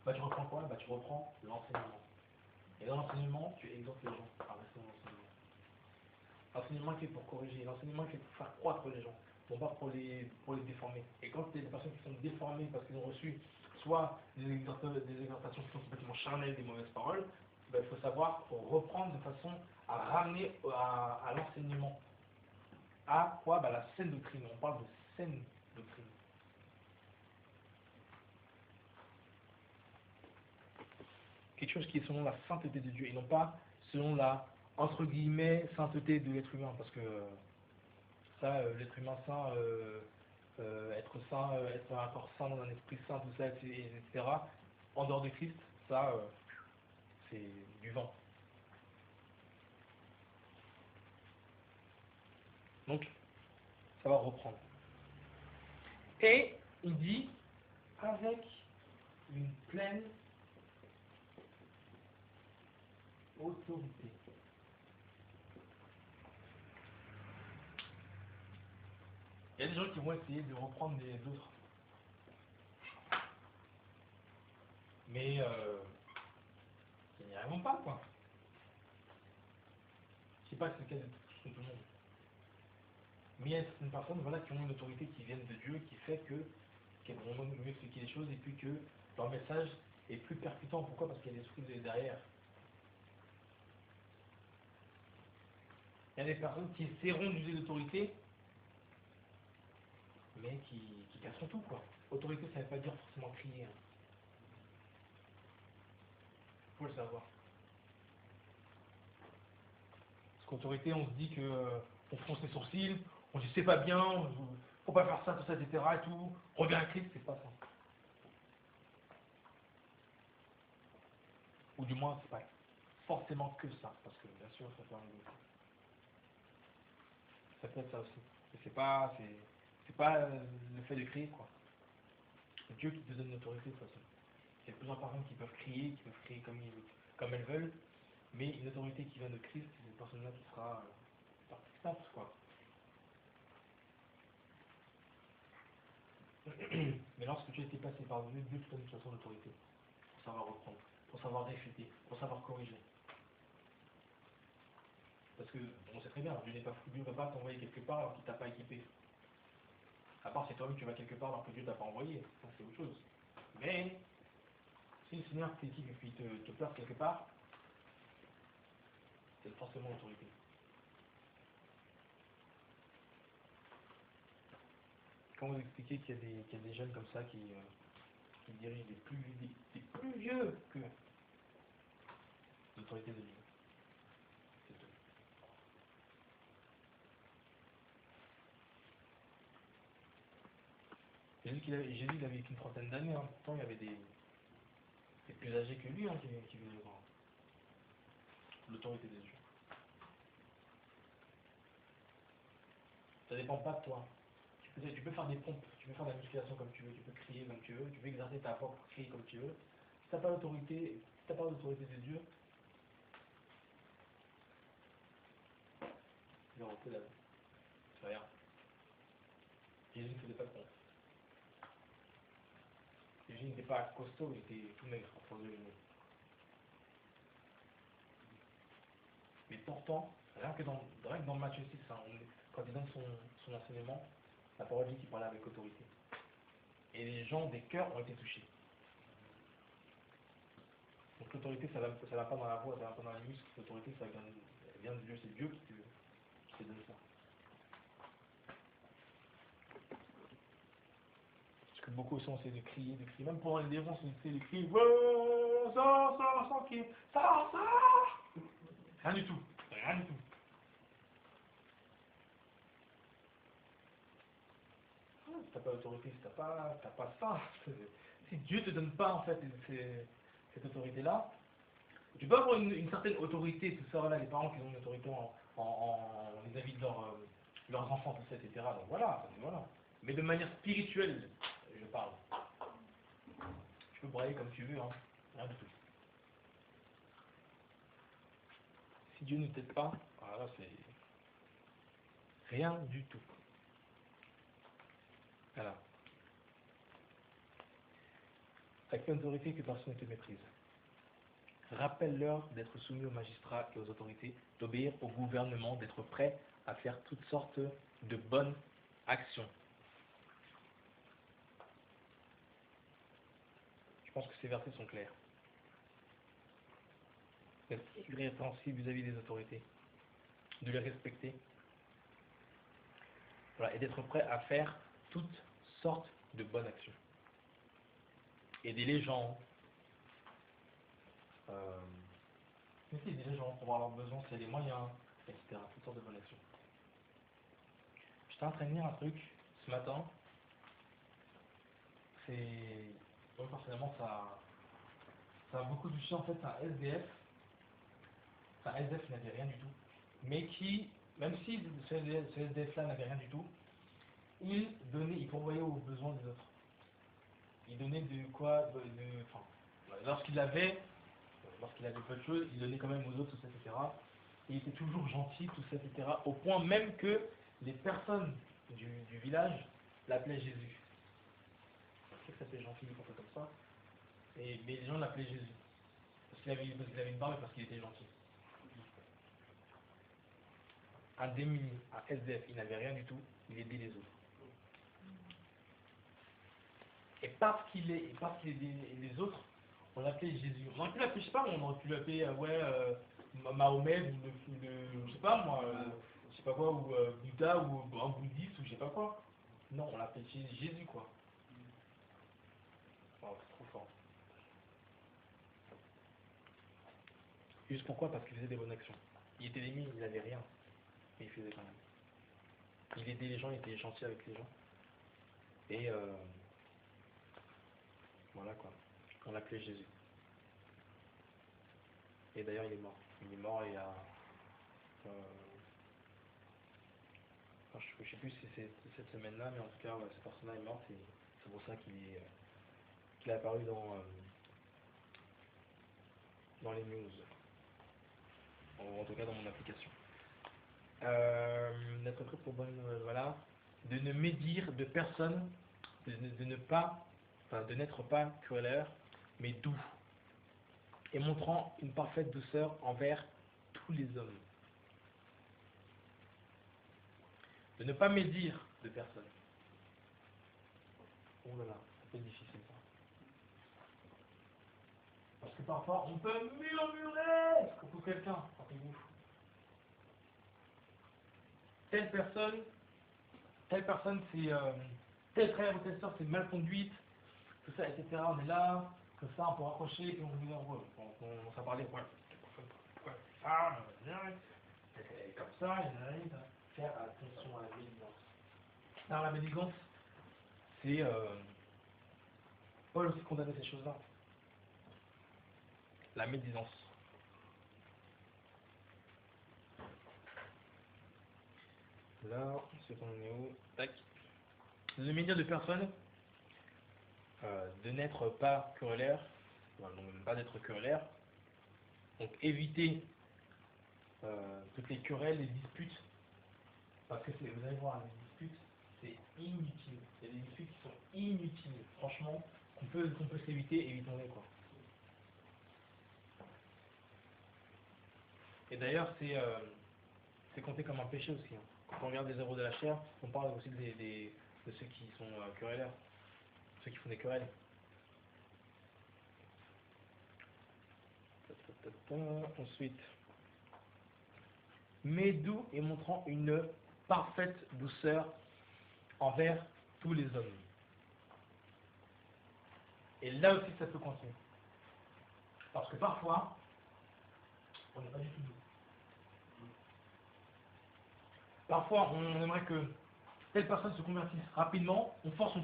bah, tu reprends quoi? Bah, tu reprends l'enseignement. Et dans l'enseignement, tu exhortes les gens à rester dans l'enseignement. L'enseignement est fait pour corriger, l'enseignement est fait pour faire croître les gens, non pas pour les déformer. Et quand il y a des personnes qui sont déformées parce qu'ils ont reçu soit des exhortations qui sont complètement charnelles, des mauvaises paroles, bah, il faut savoir reprendre de façon à ramener à l'enseignement. À quoi? Bah, la saine doctrine. On parle de saine doctrine. Quelque chose qui est selon la sainteté de Dieu et non pas selon la, entre guillemets, sainteté de l'être humain. Parce que ça, l'être humain saint, être saint, être un corps saint, dans un esprit saint, tout ça, etc., en dehors de Christ, ça, c'est du vent. Donc, ça va reprendre. Et il dit, avec une pleine autorité. Il y a des gens qui vont essayer de reprendre les autres. Mais ils n'y arriveront pas, quoi. Je sais pas si c'est le cas de tout le monde. Mais il y a certaines personnes voilà, qui ont une autorité qui vient de Dieu, qui fait qu'elles vont mieux expliquer les choses et puis que leur message est plus percutant. Pourquoi? Parce qu'il y a des fruits derrière. Il y a des personnes qui essaieront d'user l'autorité, mais qui casseront tout, quoi. Autorité, ça ne veut pas dire forcément crier. Il faut le savoir. Parce qu'autorité, on se dit que on fronce les sourcils, on dit c'est pas bien, faut pas faire ça, tout ça, etc. et tout. Reviens à Christ, c'est pas ça. Ou du moins, c'est pas forcément que ça, parce que bien sûr, ça peut arriver. Ça peut être ça aussi. Et c'est pas le fait de crier, quoi. C'est Dieu qui te donne l'autorité, de toute façon. Il y a plusieurs personnes qui peuvent crier comme elles veulent, mais une autorité qui vient de Christ, c'est cette personne-là qui sera participante, quoi. Mais lorsque tu as été passé par Dieu, Dieu te donne une façon d'autorité pour savoir reprendre, pour savoir réfuter, pour savoir corriger. Parce que on sait très bien, Dieu n'est pas fou, Dieu ne va pas t'envoyer quelque part alors qu'il t'a pas équipé. À part si toi-même tu vas quelque part alors que Dieu t'a pas envoyé, ça c'est autre chose. Mais si le Seigneur t'équipe et puis te place quelque part, c'est forcément l'autorité. Quand vous expliquez qu'il y a des jeunes comme ça qui dirigent des plus vieux que l'autorité de Dieu. C'est tout. Jésus, il avait qu'une trentaine d'années, hein. Pourtant il y avait des plus âgés que lui, hein, qui venaient le voir. L'autorité de Dieu. Ça dépend pas de toi. Tu peux faire des pompes, tu peux faire de la musculation comme tu veux, tu peux crier comme tu veux, tu peux exercer ta voix pour crier comme tu veux. Si t'as pas l'autorité, si t'as pas l'autorité de Dieu, tu vas rentrer là-bas. C'est rien. Jésus ne faisait pas de pompe. Jésus n'était pas costaud, il était tout maigre à 3 2. Mais pourtant, rien que dans Matthieu 6, hein, quand il donne son enseignement, la parole dit qu'il parlait avec autorité. Et les gens des cœurs ont été touchés. Donc l'autorité, ça va pas dans la voix, ça va pas dans les muscles. L'autorité, ça vient de Dieu, c'est Dieu qui te donne ça. Parce que beaucoup aussi, on essaie de crier. Même pendant les démons, on essaie de crier. Ouais, ça, qui ça. Rien du tout. Rien du tout. Si t'as pas l'autorité, si t'as pas ça, si Dieu te donne pas en fait cette autorité-là, tu peux avoir une certaine autorité, tout ça, voilà, les parents qui ont une autorité vis-à-vis de leurs enfants, tout ça, etc. Donc voilà. Mais de manière spirituelle, je parle. Tu peux brailler comme tu veux, hein. Rien du tout. Si Dieu ne t'aide pas, voilà, c'est rien du tout. Voilà. Avec l'autorité que personne ne te méprise. Rappelle-leur d'être soumis aux magistrats et aux autorités, d'obéir au gouvernement, d'être prêts à faire toutes sortes de bonnes actions. Je pense que ces versets sont clairs. D'être irrépréhensible vis-à-vis des autorités, de les respecter, voilà, et d'être prêt à faire toutes sortes de bonnes actions. Aider les gens, aider les gens pour voir leurs besoins, s'il y a des moyens, etc. Toutes sortes de bonnes actions. J'étais en train de lire un truc ce matin. Moi personnellement, ça a beaucoup touché en fait un SDF. Enfin, SDF qui n'avait rien du tout. Mais qui, même si ce SDF-là n'avait rien du tout, il pourvoyait aux besoins des autres. Il donnait de quoi, enfin, lorsqu'il avait peu de choses, il donnait quand même aux autres, tout ça, etc. Et il était toujours gentil, tout ça, etc. Au point même que les personnes du village l'appelaient Jésus. Je sais que ça fait gentil quand c'est comme ça. Mais les gens l'appelaient Jésus. Parce qu'il avait une barbe et parce qu'il était gentil. Un démuni, un SDF, il n'avait rien du tout, il aidait les autres. Et parce qu'il aidait les autres, on l'appelait Jésus. On aurait pu l'appeler, je sais pas, on aurait pu l'appeler Mahomet ou je sais pas moi, je sais pas quoi, ou Bouddha ou un bouddhiste ou je sais pas quoi. Non, on l'appelait Jésus quoi. Oh, c'est trop fort. Juste pourquoi? Parce qu'il faisait des bonnes actions. Il était ennemi, il n'avait rien, mais il faisait quand même. Il aidait les gens, il était gentil avec les gens. Et voilà quoi. On l'appelait Jésus. Et d'ailleurs, il est mort. Il est mort il y a. Enfin, je sais plus si c'est cette semaine-là, mais en tout cas, ouais, cette personne-là est morte et c'est pour ça qu'il est apparu dans les news. En tout cas, dans mon application. D'être prêt pour bonne nouvelle, voilà. De ne médire de personne, de ne pas, enfin, de n'être pas cruel, mais doux, et montrant une parfaite douceur envers tous les hommes. De ne pas médire de personne. Oh là là, c'est un peu difficile ça. Parce que parfois, on peut murmurer pour quelqu'un, rappelez-vous. Telle personne c'est tel frère ou telle soeur c'est mal conduite, tout ça, etc. On est là, comme ça on peut raccrocher, et on dit on commence à parler, ouais, pourquoi ça, elle est comme ça, il va faire attention à la médisance. Alors la médisance, c'est Paul aussi condamné ces choses-là. La médisance. Là, c'est qu'on est où? Tac. Ne médire de personne, de n'être pas querellaire, non même pas d'être querellaire. Donc éviter toutes les querelles, les disputes, parce que vous allez voir, les disputes, c'est inutile. Il y a des disputes qui sont inutiles, franchement, qu'on peut s'éviter, évitons-les quoi. Et d'ailleurs, c'est compté comme un péché aussi. Hein. Quand on regarde les œuvres de la chair, on parle aussi de ceux qui sont querellaires, ceux qui font des querelles. Ensuite, mais doux et montrant une parfaite douceur envers tous les hommes. Et là aussi, ça peut compter. Parce que parfois, on n'est pas du tout doux. Parfois, on aimerait que telle personne se convertisse rapidement, on force.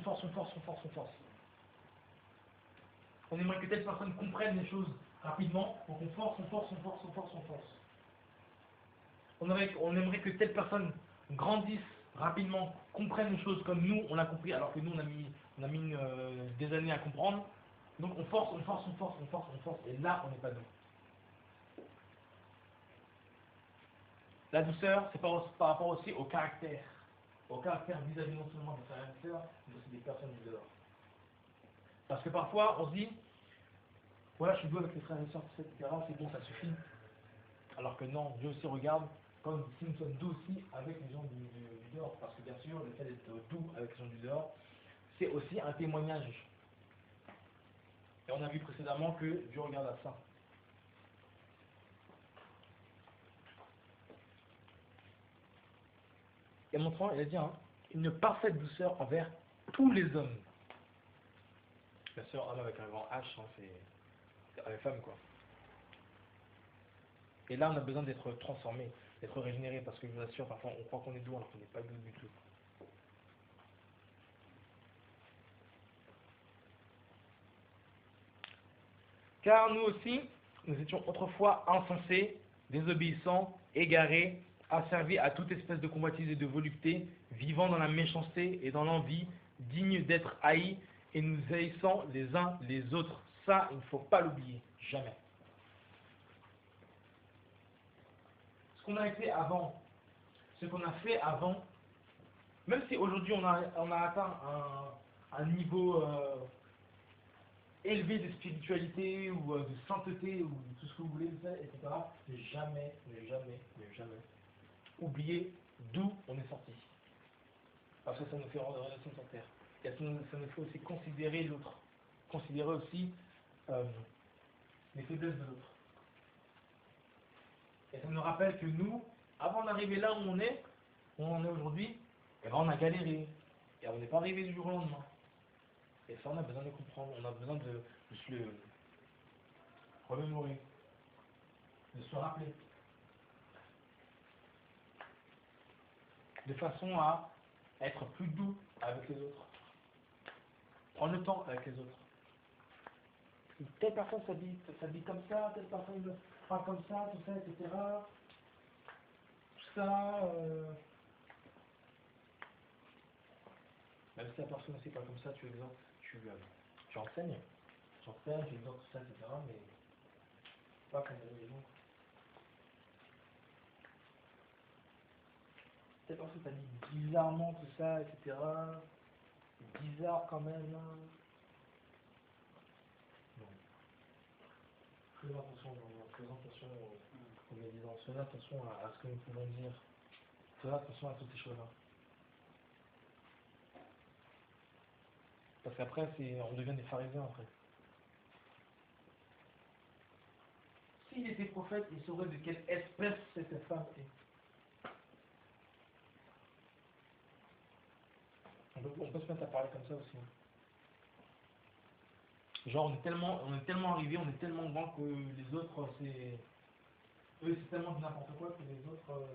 On aimerait que telle personne comprenne les choses rapidement, donc on force. On aimerait que telle personne grandisse rapidement, comprenne les choses comme nous, on l'a compris, alors que nous, on a mis des années à comprendre. Donc on force, et là, on n'est pas doux. La douceur, c'est par rapport aussi au caractère vis-à-vis non seulement des frères et sœurs, mais aussi des personnes du dehors. Parce que parfois, on se dit, voilà, je suis doux avec les frères et sœurs, etc., c'est bon, ça suffit. Alors que non, Dieu aussi regarde comme si nous sommes doux aussi avec les gens du dehors. Parce que bien sûr, le fait d'être doux avec les gens du dehors, c'est aussi un témoignage. Et on a vu précédemment que Dieu regarde à ça. Et montrant, il a dit, hein, une parfaite douceur envers tous les hommes. Bien sûr, homme avec un grand H, hein, c'est avec femme, quoi. Et là, on a besoin d'être transformé, d'être régénéré, parce que je vous assure, parfois, on croit qu'on est doux alors qu'on n'est pas doux du tout. Car nous aussi, nous étions autrefois insensés, désobéissants, égarés, asservis à toute espèce de convoitise et de volupté, vivant dans la méchanceté et dans l'envie, dignes d'être haïs et nous haïssant les uns les autres. Ça, il ne faut pas l'oublier, jamais. Ce qu'on a fait avant, même si aujourd'hui on a atteint un niveau élevé de spiritualité ou de sainteté ou tout ce que vous voulez, etc., ne jamais oublier d'où on est sorti. Parce que ça nous fait rendre relation sur terre. Et ça nous fait aussi considérer l'autre. Considérer aussi les faiblesses de l'autre. Et ça nous rappelle que nous, avant d'arriver là où on est aujourd'hui, eh ben on a galéré. Et on n'est pas arrivé du jour au lendemain. Et ça, on a besoin de comprendre. On a besoin de se le remémorer. De se rappeler. De façon à être plus doux avec les autres. Prendre le temps avec les autres. Telle personne s'habille comme ça, telle personne parle comme ça, tout ça, etc. Tout ça, même si la personne aussi parle comme ça, tu exhortes, tu enseignes, tu exhortes tout ça, etc. Mais pas comme les gens. Telle personne s'habille bizarrement, tout ça, etc. C'est bizarre quand même. Hein. Bon. Faisons attention dans la présentation aux médisants. Faisons attention à ce que nous pouvons dire. Faisons attention à toutes ces choses-là. Parce qu'après, on devient des pharisiens après. S'il était prophète, il saurait de quelle espèce cette femme est. On peut se mettre à parler comme ça aussi. Genre, on est tellement arrivé, on est tellement grand que les autres, c'est tellement de n'importe quoi que les autres.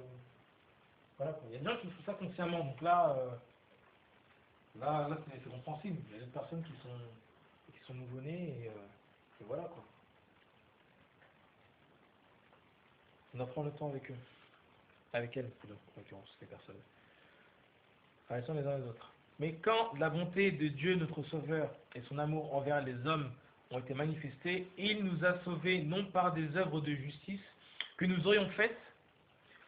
Voilà quoi. Il y a des gens qui font ça consciemment, donc là, c'est compréhensible. Il y a des personnes qui sont nouveau-nés et voilà quoi. On apprend le temps avec eux. Avec elles, plutôt, en l'occurrence, les personnes. Restons les uns les autres. Mais quand la bonté de Dieu, notre Sauveur, et son amour envers les hommes ont été manifestés, il nous a sauvés non par des œuvres de justice que nous aurions faites,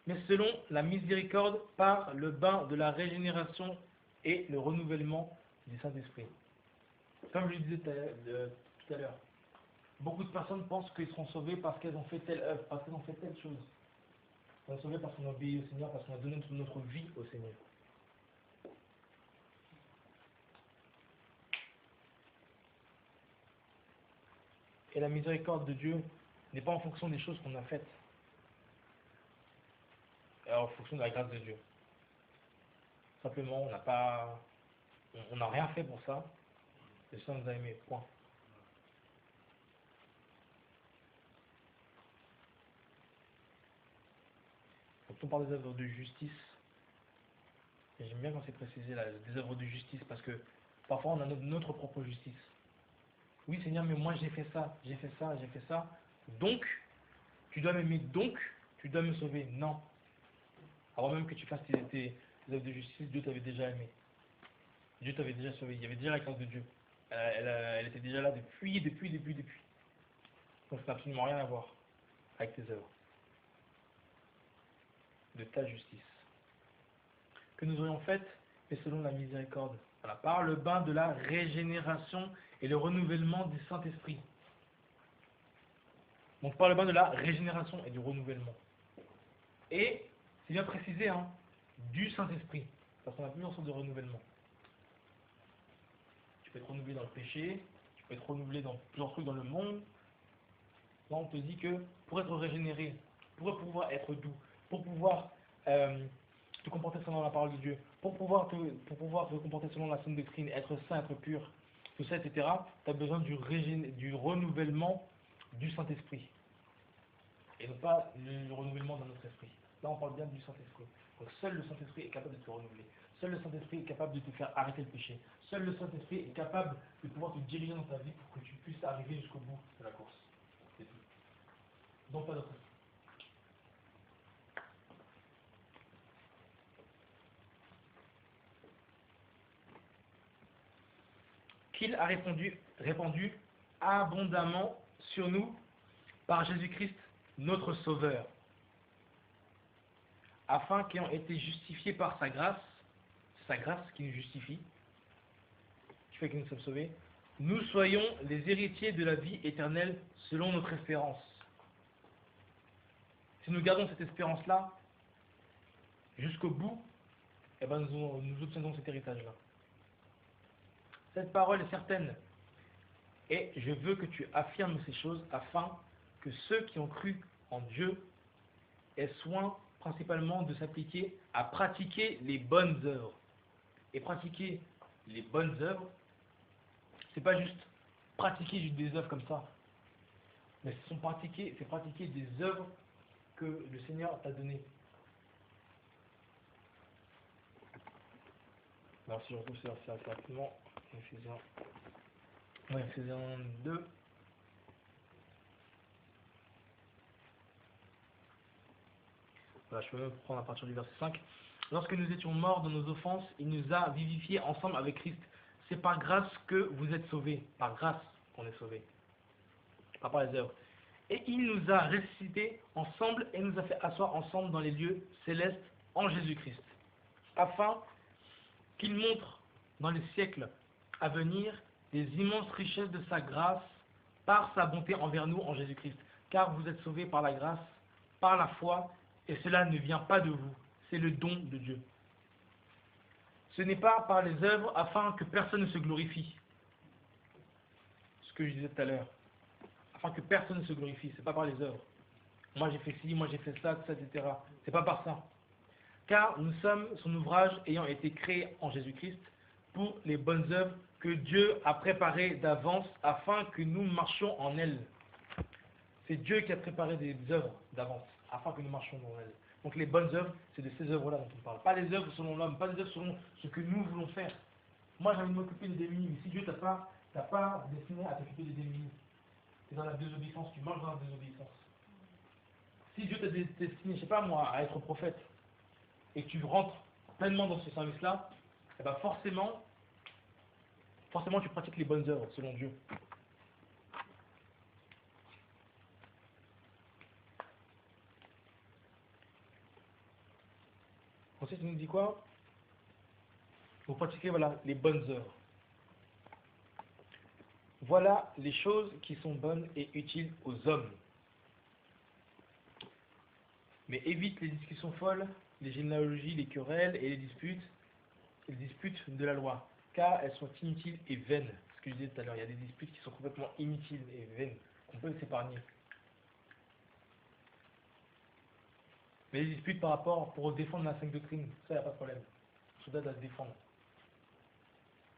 mais selon la miséricorde par le bain de la régénération et le renouvellement du Saint-Esprit. Comme je le disais tout à l'heure, beaucoup de personnes pensent qu'ils seront sauvés parce qu'elles ont fait telle œuvre, parce qu'elles ont fait telle chose. On est sauvés parce qu'on a obéi au Seigneur, parce qu'on a donné notre vie au Seigneur. Et la miséricorde de Dieu n'est pas en fonction des choses qu'on a faites, et en fonction de la grâce de Dieu. Simplement, on n'a rien fait pour ça, et ça nous a aimé, point. Quand on parle des œuvres de justice, et j'aime bien quand c'est précisé là, des œuvres de justice, parce que parfois on a notre propre justice. Oui Seigneur, mais moi j'ai fait ça, j'ai fait ça, j'ai fait ça, donc tu dois m'aimer, donc tu dois me sauver. Non. Avant même que tu fasses tes œuvres de justice, Dieu t'avait déjà aimé. Dieu t'avait déjà sauvé. Il y avait déjà la grâce de Dieu. Elle était déjà là depuis. Donc ça n'a absolument rien à voir avec tes œuvres. De ta justice. Que nous aurions faite, mais selon la miséricorde. Voilà, par le bain de la régénération et le renouvellement du Saint-Esprit. Donc par le bain de la régénération et du renouvellement. Et, c'est bien précisé, hein, du Saint-Esprit. Parce qu'on a plusieurs sortes de renouvellement. Tu peux être renouvelé dans le péché, tu peux être renouvelé dans plusieurs trucs dans le monde. Là, on te dit que pour être régénéré, pour pouvoir être doux, pour pouvoir te comporter selon la parole de Dieu, pour pouvoir te comporter selon la sainte doctrine, être saint, être pur, tout ça, etc., tu as besoin du renouvellement du Saint-Esprit. Et non pas le renouvellement de notre esprit. Là, on parle bien du Saint-Esprit. Donc seul le Saint-Esprit est capable de te renouveler. Seul le Saint-Esprit est capable de te faire arrêter le péché. Seul le Saint-Esprit est capable de pouvoir te diriger dans ta vie pour que tu puisses arriver jusqu'au bout de la course. C'est tout. Donc pas d'autre. Qu'il a répandu abondamment sur nous par Jésus-Christ, notre Sauveur, afin qu'ayant été justifiés par sa grâce, c'est sa grâce qui nous justifie, qui fait que nous sommes sauvés, nous soyons les héritiers de la vie éternelle selon notre espérance. Si nous gardons cette espérance-là jusqu'au bout, eh ben nous obtiendrons cet héritage-là. Cette parole est certaine. Et je veux que tu affirmes ces choses afin que ceux qui ont cru en Dieu aient soin principalement de s'appliquer à pratiquer les bonnes œuvres. Et pratiquer les bonnes œuvres, c'est pas juste pratiquer juste des œuvres comme ça, mais c'est pratiquer des œuvres que le Seigneur t'a données. Alors si je retrouve ça assez rapidement, Ephésiens 2. Voilà, je peux même prendre à partir du verset 5. Lorsque nous étions morts dans nos offenses, il nous a vivifiés ensemble avec Christ. C'est par grâce que vous êtes sauvés. Par grâce qu'on est sauvés. Pas par les œuvres. Et il nous a ressuscités ensemble et nous a fait asseoir ensemble dans les lieux célestes en Jésus-Christ. Afin qu'il montre dans les siècles à venir les immenses richesses de sa grâce par sa bonté envers nous en Jésus-Christ. Car vous êtes sauvés par la grâce, par la foi, et cela ne vient pas de vous, c'est le don de Dieu. Ce n'est pas par les œuvres afin que personne ne se glorifie. Ce que je disais tout à l'heure. Afin que personne ne se glorifie, c'est pas par les œuvres. Moi j'ai fait ci, moi j'ai fait ça, etc. C'est pas par ça. Car nous sommes son ouvrage ayant été créé en Jésus-Christ pour les bonnes œuvres que Dieu a préparées d'avance afin que nous marchions en elles. C'est Dieu qui a préparé des œuvres d'avance afin que nous marchions dans elles. Donc les bonnes œuvres, c'est de ces œuvres-là dont on parle. Pas les œuvres selon l'homme, pas les œuvres selon ce que nous voulons faire. Moi j'ai envie de m'occuper des démunis, mais si Dieu t'a pas destiné à t'occuper des démunis, tu es dans la désobéissance, tu marches dans la désobéissance. Si Dieu t'a destiné, je sais pas moi, à être prophète, et que tu rentres pleinement dans ce service-là, eh ben forcément tu pratiques les bonnes œuvres selon Dieu. Ensuite, il nous dit quoi? Vous pratiquez voilà, les bonnes œuvres. Voilà les choses qui sont bonnes et utiles aux hommes. Mais évite les discussions folles, les généalogies, les querelles et les disputes de la loi, car elles sont inutiles et vaines. Ce que je disais tout à l'heure, il y a des disputes qui sont complètement inutiles et vaines, qu'on peut s'épargner. Mais les disputes par rapport, pour défendre la sainte doctrine, ça, il n'y a pas de problème. Le soldat doit se défendre,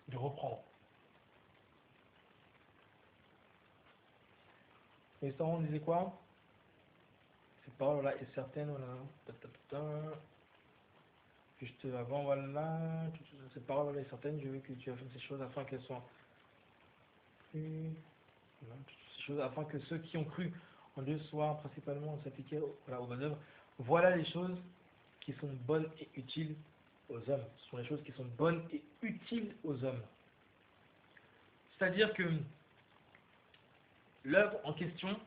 de reprendre. Et ça, on disait quoi? Cette parole-là est certaine, voilà. Juste avant, voilà. Cette parole-là est certaine, je veux que tu affirmes ces choses afin qu'elles soient. Voilà, ces choses afin que ceux qui ont cru en Dieu soient principalement s'appliquer voilà, aux bonnes œuvres. Voilà les choses qui sont bonnes et utiles aux hommes. Ce sont les choses qui sont bonnes et utiles aux hommes. C'est-à-dire que l'œuvre en question,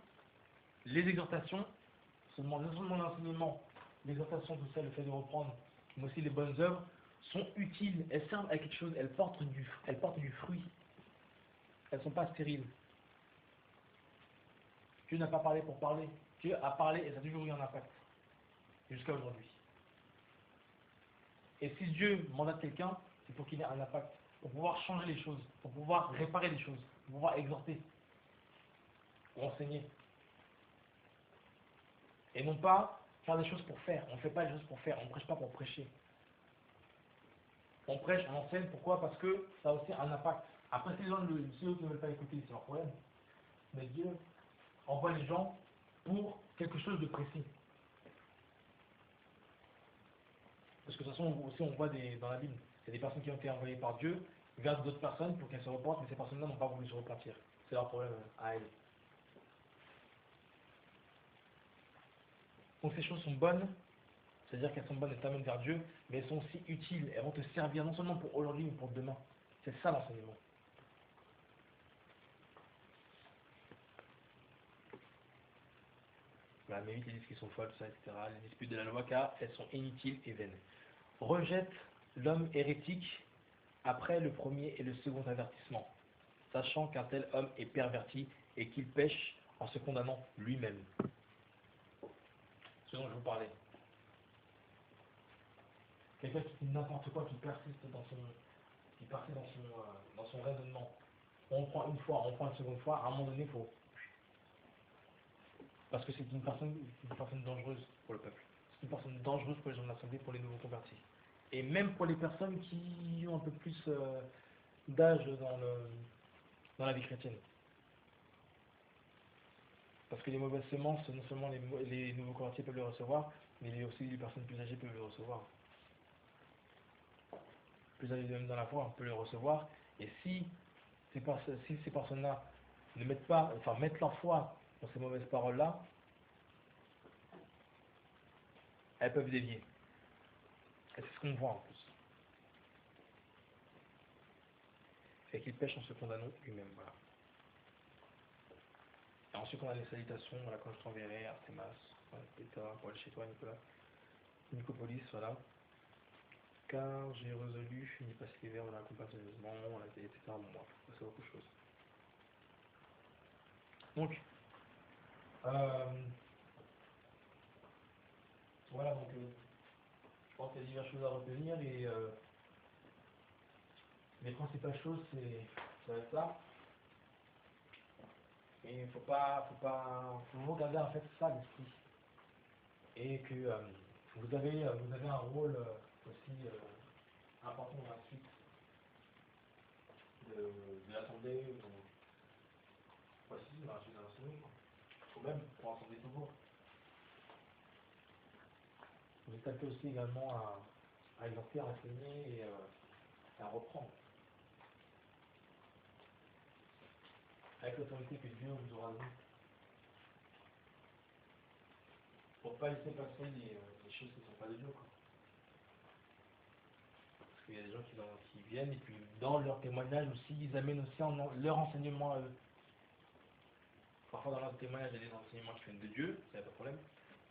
les exhortations, non seulement l'enseignement, l'exhortation, tout ça, le fait de reprendre, mais aussi les bonnes œuvres, sont utiles, elles servent à quelque chose, elles portent du fruit. Elles ne sont pas stériles. Dieu n'a pas parlé pour parler. Dieu a parlé et ça a toujours eu un impact. Jusqu'à aujourd'hui. Et si Dieu mandate quelqu'un, c'est pour qu'il ait un impact. Pour pouvoir changer les choses. Pour pouvoir réparer les choses. Pour pouvoir exhorter. Ou enseigner. Et non pas faire des choses pour faire. On ne fait pas les choses pour faire. On ne prêche pas pour prêcher. On prêche, on enseigne. Pourquoi? Parce que ça a aussi un impact. Après, si les gens ceux qui ne veulent pas écouter, c'est leur problème. Mais Dieu envoie les gens pour quelque chose de précis. Parce que de toute façon, aussi on voit dans la Bible, il y a des personnes qui ont été envoyées par Dieu vers d'autres personnes pour qu'elles se repentent, mais ces personnes-là n'ont pas voulu se repentir. C'est leur problème à elles. Donc ces choses sont bonnes, c'est-à-dire qu'elles sont bonnes, elles t'amènent vers Dieu, mais elles sont aussi utiles, elles vont te servir non seulement pour aujourd'hui, mais pour demain. C'est ça l'enseignement. Voilà, mais évite les disques qui sont folles, tout ça, etc. Les disputes de la loi, car elles sont inutiles et vaines. Rejette l'homme hérétique après le premier et le second avertissement, sachant qu'un tel homme est perverti et qu'il pêche en se condamnant lui-même. Ce dont je vous parlais. Quelqu'un qui dit n'importe quoi, qui persiste dans son raisonnement. On prend une fois, on prend une seconde fois, à un moment donné, il faut. Parce que c'est une personne dangereuse pour le peuple. C'est une personne dangereuse pour les gens de l'Assemblée, pour les nouveaux convertis. Et même pour les personnes qui ont un peu plus d'âge dans la vie chrétienne. Parce que les mauvaises semences, non seulement les nouveaux convertis peuvent les recevoir, mais aussi les personnes plus âgées peuvent les recevoir. Plus âgées même dans la foi, on peut les recevoir. Et si ces personnes-là ne mettent leur foi dans ces mauvaises paroles-là, elles peuvent dévier. Et c'est ce qu'on voit en plus. Et qu'il pêche en se condamnant lui-même, voilà. Et ensuite on a les salutations, voilà, quand je t'enverrai, Artemas, voilà, etc. Pour aller chez toi, Nicolas. Nicopolis, voilà. Car j'ai résolu, n'y passer l'hiver dans la compagnieusement, on l'a etc. Bon, bref, c'est autre chose. Donc, voilà, donc je pense qu'il y a diverses choses à retenir et les principales choses, ça va être ça. Et il faut faut garder en fait ça à l'esprit. Et que vous avez un rôle aussi important dans la suite de l'Assemblée, voici, dans la suite de l'Assemblée, ou même pour l'Assemblée tout court. Vous êtes appelé aussi également à exhorter, à enseigner et à reprendre. Avec l'autorité que Dieu vous aura donnée. Pour ne pas laisser passer les choses qui ne sont pas de Dieu. Quoi. Parce qu'il y a des gens qui viennent et puis dans leur témoignage aussi, ils amènent aussi leur enseignement à eux. Parfois dans leur témoignage, il y a des enseignements qui viennent de Dieu, ça n'y a pas de problème.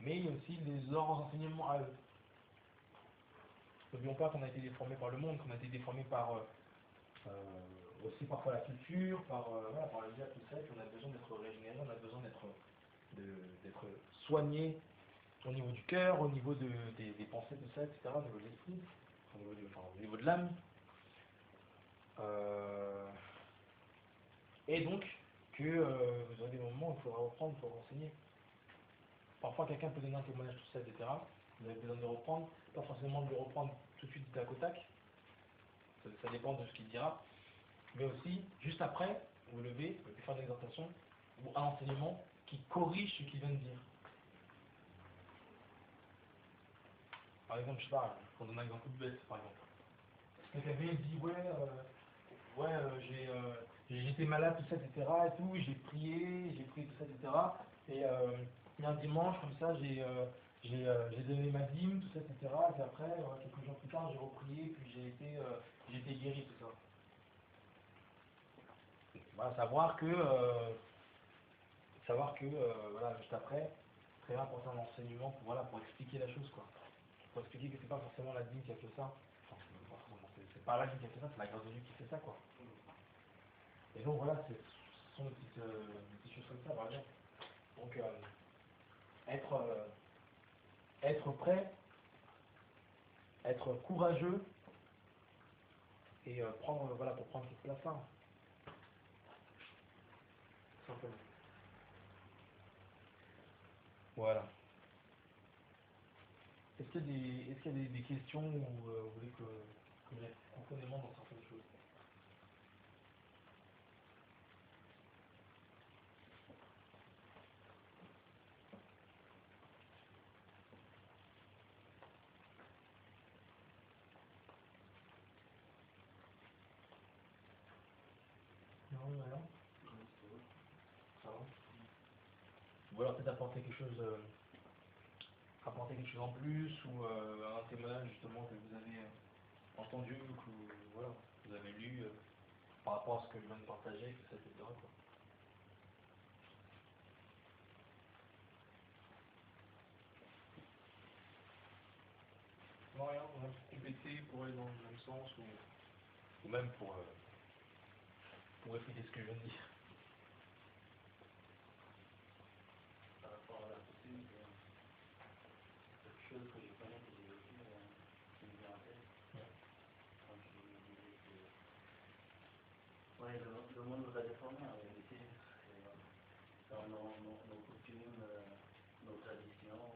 Mais il y a aussi leurs enseignements à eux. N'oublions pas qu'on a été déformés par le monde, qu'on a été déformés par aussi parfois la culture, par le diable, tout ça, et qu'on a besoin d'être régénéré, on a besoin d'être soigné au niveau du cœur, au niveau des pensées, tout ça, etc., au niveau de l'esprit, au niveau de l'âme. Et donc, que vous aurez des moments où il faudra reprendre, il faudra renseigner. Parfois, quelqu'un peut donner un témoignage, tout ça, etc. Vous avez besoin de le reprendre, pas forcément de le reprendre tout de suite tac au tac. Ça dépend de ce qu'il dira. Mais aussi, juste après, vous levez, vous pouvez faire une exhortation ou un enseignement qui corrige ce qu'il vient de dire. Par exemple, je sais pas, pour donner un exemple tout bête, par exemple. Quelqu'un vient et dit, j'étais malade, tout ça, etc. Et tout, j'ai prié, tout ça, etc. Et il y a un dimanche, comme ça, j'ai donné ma dîme, tout ça, etc. Et puis après, quelques jours plus tard, j'ai reprié, puis j'ai été guéri, tout ça. Voilà, savoir que voilà, juste après, très important l'enseignement pour expliquer la chose, quoi. Pour expliquer que c'est pas forcément la dîme qui a fait ça. Enfin, c'est pas la dîme qui a fait ça, c'est la grâce de Dieu qui fait ça, quoi. Et donc voilà, ce sont des petites choses comme ça, voilà. Donc être prêt, être courageux et pour prendre cette place-là. Simplement. Voilà. Est-ce qu'il y a des questions ou vous voulez que j'aille profondément dans certaines choses? Non, rien. Ça va. Ou alors peut-être apporter quelque chose en plus, ou un témoignage justement que vous avez entendu, ou que voilà, vous avez lu par rapport à ce que je viens de partager, tout ça, etc. Quoi. Non, rien, on va compléter pour aller dans le même sens, ou même pour répéter ce que je viens de dire. Par rapport à la coutume, quelque chose que je connais, que j'ai vécu, qui me vient en tête, quand je disais que ouais, le monde nous a déformés en réalité. Dans nos coutumes, nos traditions,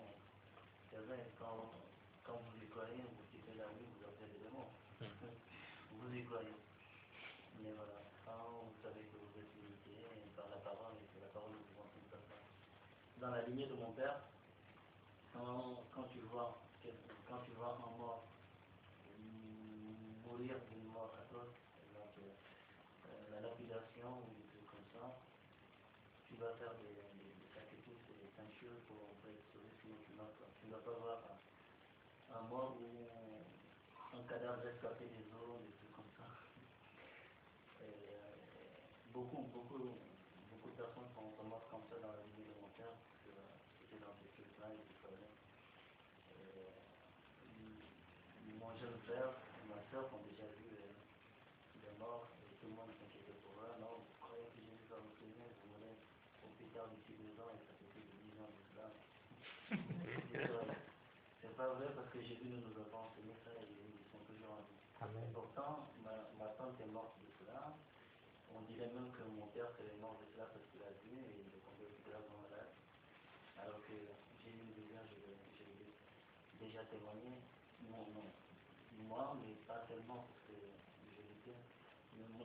c'est vrai, quand vous y croyez, vous quittez la rue, vous avez des démons. Vous y croyez. Mais voilà, quand vous savez que vous êtes limité par la parole et que la parole vous enseigne comme ça. Dans la lignée de mon père, quand tu vois un mort mourir d'une mort atroce, donc la lapidation ou des trucs comme ça, tu vas faire des sacrifices et des peintures pour être sauvé, sinon tu ne vas pas voir un mois où un cadavre rescapé des eaux, des trucs comme ça. Et, beaucoup de personnes sont mortes comme ça dans la vie de mon père, parce que c'était dans ces trucs-là, il fallait. Mon jeune frère et ma soeur ont déjà vu les morts et tout le monde s'inquiétait pour eux. Non, vous croyez que Jésus va vous prévenir, vous mourrez au plus tard d'ici 2 ans et ça fait plus de 10 ans de cela. C'est pas vrai parce que Jésus nous a pas enseigné ça et ils sont toujours en vie. Amen. Pourtant, ma tante est morte de cela. On dirait même que mon père serait mort de cela parce qu'il a vu et il est tombé gravement malade. Alors que j'ai eu une vision, j'ai déjà témoigné. Non, moi, mais pas tellement parce que je l'étais.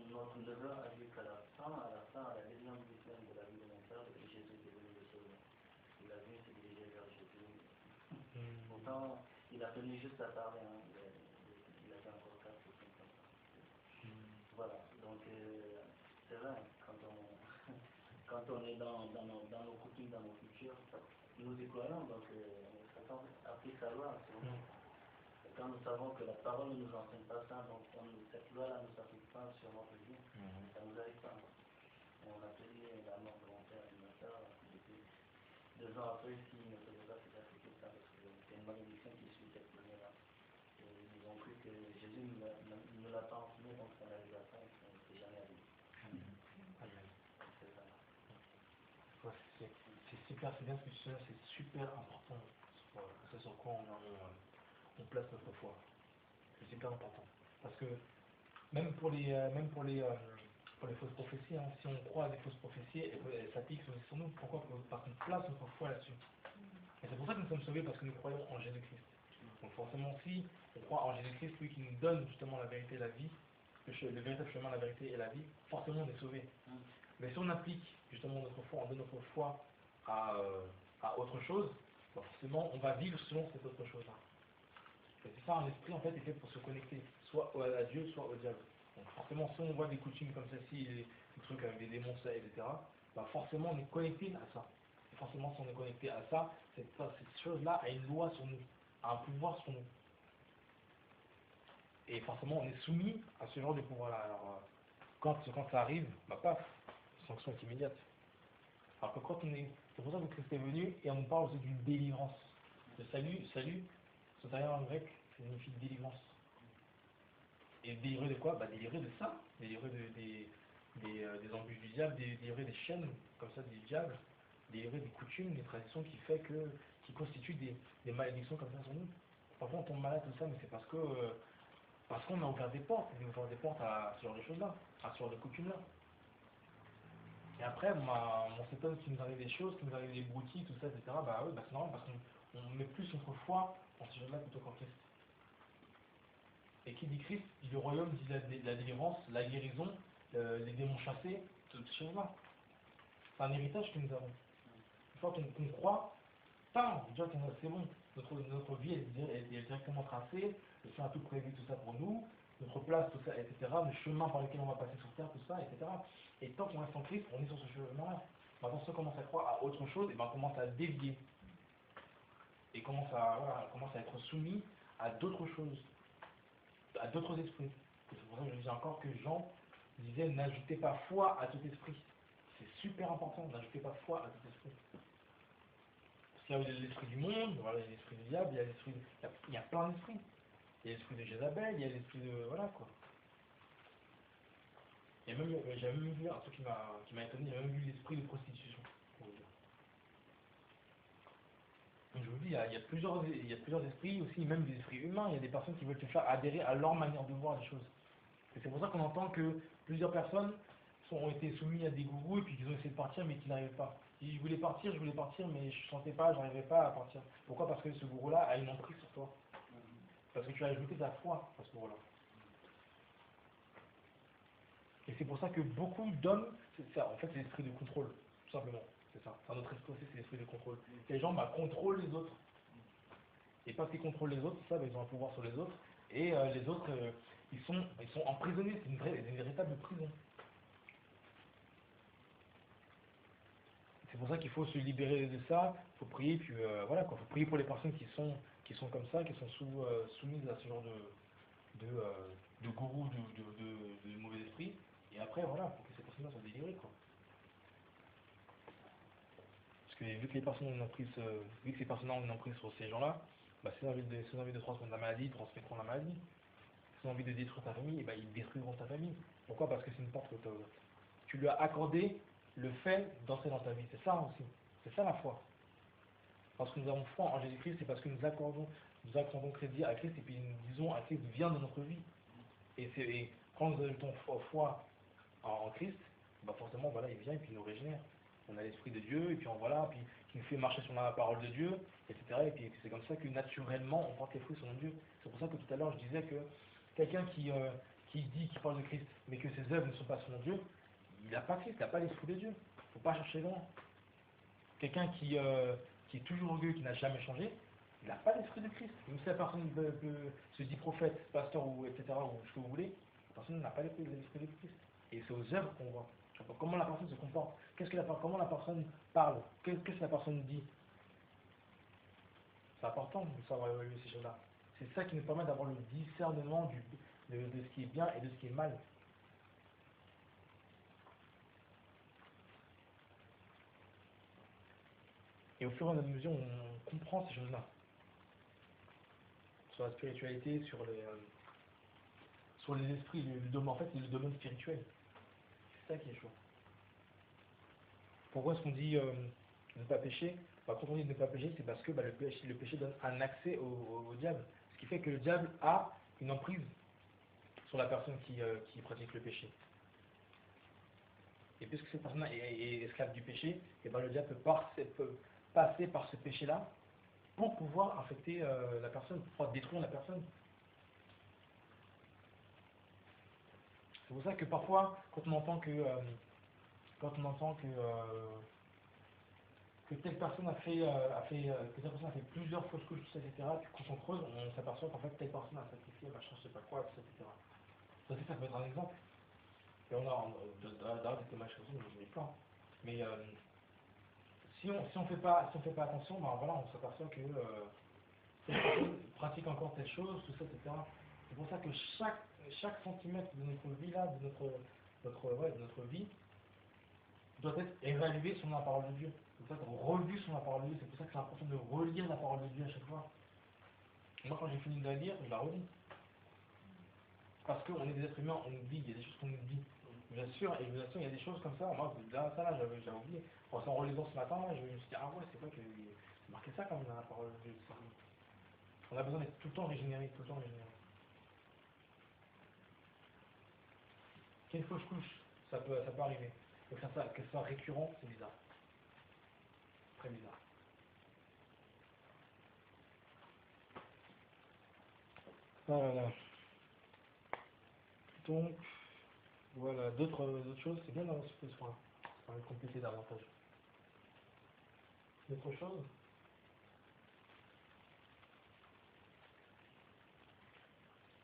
Notre neveu a vu qu'à la fin, à la deuxième huitième de la vie de mon père, Jésus est venu le sauver. Il a vu se diriger vers Jésus. Pourtant, il a tenu juste à parler, hein. Il avait encore 4 ou 5 ans. Voilà, donc c'est vrai, quand on est dans nos coutumes, dans nos cultures, nous y croyons, donc Satan applique sa loi sur nous. Quand nous savons que la parole ne nous enseigne pas ça, donc cette loi-là ne s'applique pas sur notre vie, ça ne nous arrive pas. On a payé la mort de mon père et de ma soeur depuis 2 ans après, s'ils ne faisaient pas ces sacrifices, ça, parce que c'est une malédiction qui suit cette journée-là. Et ils ont cru que Jésus ne l'a pas enseigné, donc ça n'arrivait pas, et ça n'était jamais arrivé. C'est ça. Ouais, c'est super, c'est bien ce que tu dis, c'est super important. C'est sur quoi on place notre foi. C'est super important. Parce que même pour les fausses prophéties, hein, si on croit à des fausses prophéties, elles s'appliquent sur nous. Pourquoi? Parce qu'on place notre foi là-dessus. Et c'est pour ça que nous sommes sauvés, parce que nous croyons en Jésus-Christ. Donc forcément, si on croit en Jésus-Christ, lui qui nous donne justement la vérité et la vie, le véritable chemin, la vérité et la vie, forcément on est sauvé. Mais si on applique justement notre foi, on donne notre foi à autre chose, bah forcément on va vivre selon cette autre chose-là. Et c'est ça, un esprit en fait est fait pour se connecter, soit à Dieu, soit au diable. Donc forcément, si on voit des coutumes comme celle-ci, des trucs avec des démons, etc., bah forcément on est connecté à ça. Et forcément, si on est connecté à ça, cette chose-là a une loi sur nous, a un pouvoir sur nous. Et forcément, on est soumis à ce genre de pouvoir-là. Alors, quand ça arrive, bah paf, sanction est immédiate. Alors que quand on est. C'est pour ça que Christ est venu et on nous parle aussi d'une délivrance. Le salut, son derrière en grec, ça signifie délivrance. Et délivrer de quoi? Bah délivrer de ça, délivrer des embûches du diable, délivrer des chaînes comme ça du diable, délivrer des coutumes, des traditions qui constituent des malédictions comme ça sur nous. Parfois on tombe malade tout ça, mais c'est parce qu'on a ouvert des portes, à ce genre de choses-là, à ce genre de coutumes-là. Et après, on s'étonne qu'il nous arrive des choses, qu'il nous arrive des broutilles, tout ça, etc. Bah oui, bah c'est normal parce qu'on met plus notre foi en ces choses-là plutôt qu'en Christ. Et qui dit Christ, dit le royaume, dit la délivrance, la guérison, les démons chassés, toutes ces choses-là. C'est un héritage que nous avons. Une fois qu'on croit, déjà c'est bon, notre vie est directement tracée, le Seigneur a tout prévu, tout ça pour nous, notre place, tout ça, etc., le chemin par lequel on va passer sur terre, tout ça, etc. Et tant qu'on reste en Christ, on est sur ce chemin-là. Maintenant, si on commence à croire à autre chose, et ben on commence à dévier. Et commence à être soumis à d'autres choses, à d'autres esprits. Et c'est pour ça que je dis encore que Jean disait n'ajoutez pas foi à tout esprit. C'est super important, n'ajoutez pas foi à tout esprit. Parce qu'il y a l'esprit du monde, voilà, il y a l'esprit du diable, il y a plein d'esprits. Il y a l'esprit de Jézabel, il y a l'esprit de. Voilà quoi. J'avais même vu un truc qui m'a étonné, j'ai même vu l'esprit de prostitution. Pour vous dire. Donc je vous dis, il y a plusieurs esprits, aussi même des esprits humains, il y a des personnes qui veulent te faire adhérer à leur manière de voir les choses. Et c'est pour ça qu'on entend que plusieurs personnes ont été soumises à des gourous et puis qu'ils ont essayé de partir mais qu'ils n'arrivaient pas. Ils disent, je voulais partir mais je ne sentais pas, je n'arrivais pas à partir. Pourquoi? Parce que ce gourou-là a une emprise sur toi. Parce que tu as ajouté ta foi à ce gourou-là. Et c'est pour ça que beaucoup d'hommes, c'est ça, en fait c'est l'esprit de contrôle, tout simplement. C'est ça. Dans notre esprit aussi, c'est l'esprit de contrôle. Les gens contrôlent les autres. Et parce qu'ils contrôlent les autres, ça, ils ont un pouvoir sur les autres. Et les autres, ils sont emprisonnés. C'est une véritable prison. C'est pour ça qu'il faut se libérer de ça. Il faut prier, puis voilà quoi. Il faut prier pour les personnes qui sont qui sont comme ça, qui sont soumises à ce genre de gourou, de mauvais esprit. Et après, voilà, pour que ces personnes-là soient délivrées, quoi. Parce que vu que les personnes ont une emprise, vu que ces personnes-là ont une emprise sur ces gens-là, bah, s'ils ont envie de transmettre la maladie, ils transmettront la maladie. S'ils ont envie de détruire ta famille, bah, ils détruiront ta famille. Pourquoi? Parce que c'est une porte que tu lui as accordé le fait d'entrer dans ta vie. C'est ça aussi. C'est ça la foi. Parce que nous avons foi en Jésus-Christ, c'est parce que nous accordons crédit à Christ et puis nous disons à Christ vient dans notre vie. Et quand nous avons foi en Christ, bah forcément voilà, il vient et puis il nous régénère. On a l'esprit de Dieu et puis voilà, puis qui nous fait marcher sur la parole de Dieu, etc. Et puis c'est comme ça que naturellement on porte les fruits selon Dieu. C'est pour ça que tout à l'heure je disais que quelqu'un qui parle de Christ, mais que ses œuvres ne sont pas selon Dieu, il n'a pas Christ, il n'a pas l'esprit de Dieu. Il ne faut pas chercher loin. Quelqu'un qui est toujours orgueilleux, qui n'a jamais changé, il n'a pas l'esprit de Christ. Même si la personne se dit prophète, pasteur, ou etc., ou ce que vous voulez, la personne n'a pas l'esprit de Christ. Et c'est aux œuvres qu'on voit. Comment la personne se comporte, comment la personne parle, qu'est-ce que la personne dit. C'est important de savoir évaluer ces choses-là. C'est ça qui nous permet d'avoir le discernement de ce qui est bien et de ce qui est mal. Et au fur et à mesure, on comprend ces choses-là. Sur la spiritualité, sur les esprits, le domaine, en fait, c'est le domaine spirituel. C'est ça qui est chaud. Pourquoi est-ce qu'on dit ne pas pécher? Bah, quand on dit ne pas pécher, c'est parce que bah, le péché donne un accès au diable. Ce qui fait que le diable a une emprise sur la personne qui pratique le péché. Et puisque cette personne est esclave du péché, et ben le diable peut passer par ce péché-là pour pouvoir affecter la personne, pour pouvoir détruire la personne. C'est pour ça que parfois, quand on entend que telle personne que telle personne a fait plusieurs fausses couches, etc., puis quand on creuse, on s'aperçoit qu'en fait telle personne a sacrifié, machin, je sais pas quoi, etc. Ça peut être un exemple. Et on a des témoignages comme ça, j'en ai plein. Mais si on fait pas attention, ben voilà, on s'aperçoit que telle personne pratique encore telle chose, tout ça, etc. C'est pour ça que chaque centimètre de notre vie là, de notre vie, doit être évalué selon la parole de Dieu. C'est pour ça qu'on revu sur la parole de Dieu. C'est pour ça que c'est important de relire la parole de Dieu à chaque fois. Moi, quand j'ai fini de la lire, je la relis. Parce qu'on est des êtres humains, on oublie, il y a des choses qu'on oublie. Je vous assure, il y a des choses comme ça. Moi, ça là, j'avais oublié. En s'en relisant ce matin, là, je me suis dit, ah ouais, c'est vrai que c'est marqué ça quand même dans la parole de Dieu. On a besoin d'être tout le temps régénéré, tout le temps régénéré. Quelle fausse couche, ça peut arriver. Donc que ça soit récurrent, c'est bizarre. Très bizarre. Voilà. Donc, voilà, d'autres choses, c'est bien d'avoir ce point. Ça va compléter davantage. D'autres choses?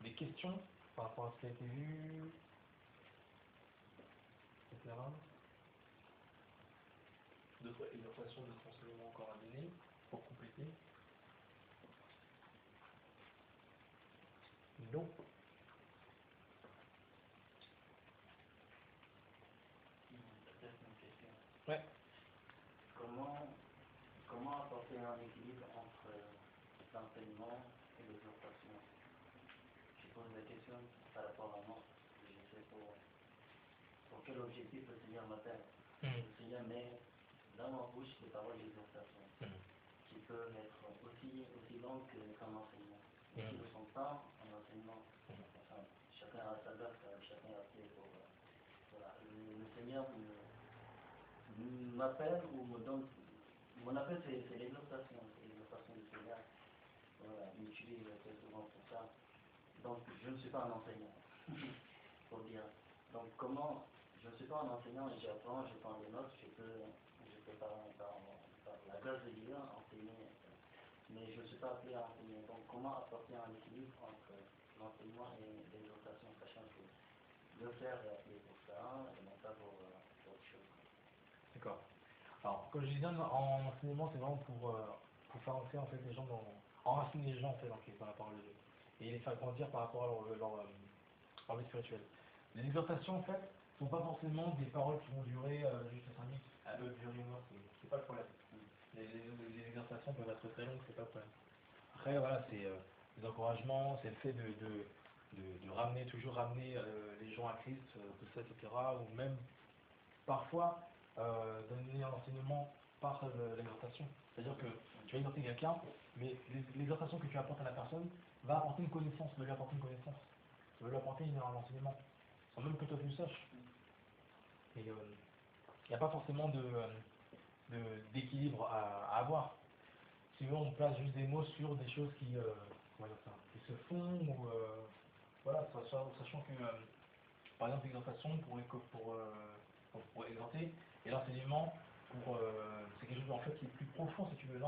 Des questions par rapport à ce qui a été vu, etc. D'autres illustrations, d'autres enseignements encore à donner pour compléter? Non. Peut-être une question. Ouais. Comment apporter un équilibre entre l'enseignement et l'exhortation? Je pose la question par rapport à moi. Je sais pour quel objectif le Seigneur m'appelle. Le Seigneur met dans ma bouche des paroles d'exhortation qui peuvent être aussi longues qu'un enseignement. Mais qui ne sont pas un enseignement. Enfin, chacun a sa date, chacun a fait pour. Voilà. Le Seigneur m'appelle ou me donne. Mon appel, c'est l'exhortation du Seigneur. Voilà, il m'utilise très souvent pour ça. Donc, je ne suis pas un enseignant, pour dire. Donc, comment, je ne suis pas un enseignant et j'apprends, je prends des notes, je peux par la grâce de Dieu enseigner, mais je ne suis pas appelé à enseigner. Donc, comment apporter un équilibre entre l'enseignement et l'exhortation, sachant que le faire est appelé pour ça et non pas pour autre chose. D'accord. Alors, comme je disais, en enseignement, c'est vraiment pour faire entrer en fait les gens enraciner les gens en fait dans la parole de Dieu. Et les faire grandir par rapport à leur vie spirituelle. Les exhortations en fait ne sont pas forcément des paroles qui vont durer juste 5 minutes. Elles peuvent durer une heure, c'est pas le problème. Les exhortations peuvent être très longues, c'est pas le problème. Après voilà, c'est les encouragements, c'est le fait de ramener, toujours ramener les gens à Christ, tout ça, etc. Ou même parfois donner un enseignement par l'exhortation. C'est-à-dire que tu vas exhorter quelqu'un, mais l'exhortation que tu apportes à la personne va apporter une connaissance, va lui apporter une connaissance, ça va lui apporter un enseignement, sans même que toi tu le saches. Et il n'y a pas forcément d'équilibre à avoir. Sinon on place juste des mots sur des choses qui se font, ou voilà, sachant que par exemple l'exhortation pour exhorter, et l'enseignement c'est quelque chose en fait qui est plus profond si tu veux. Là,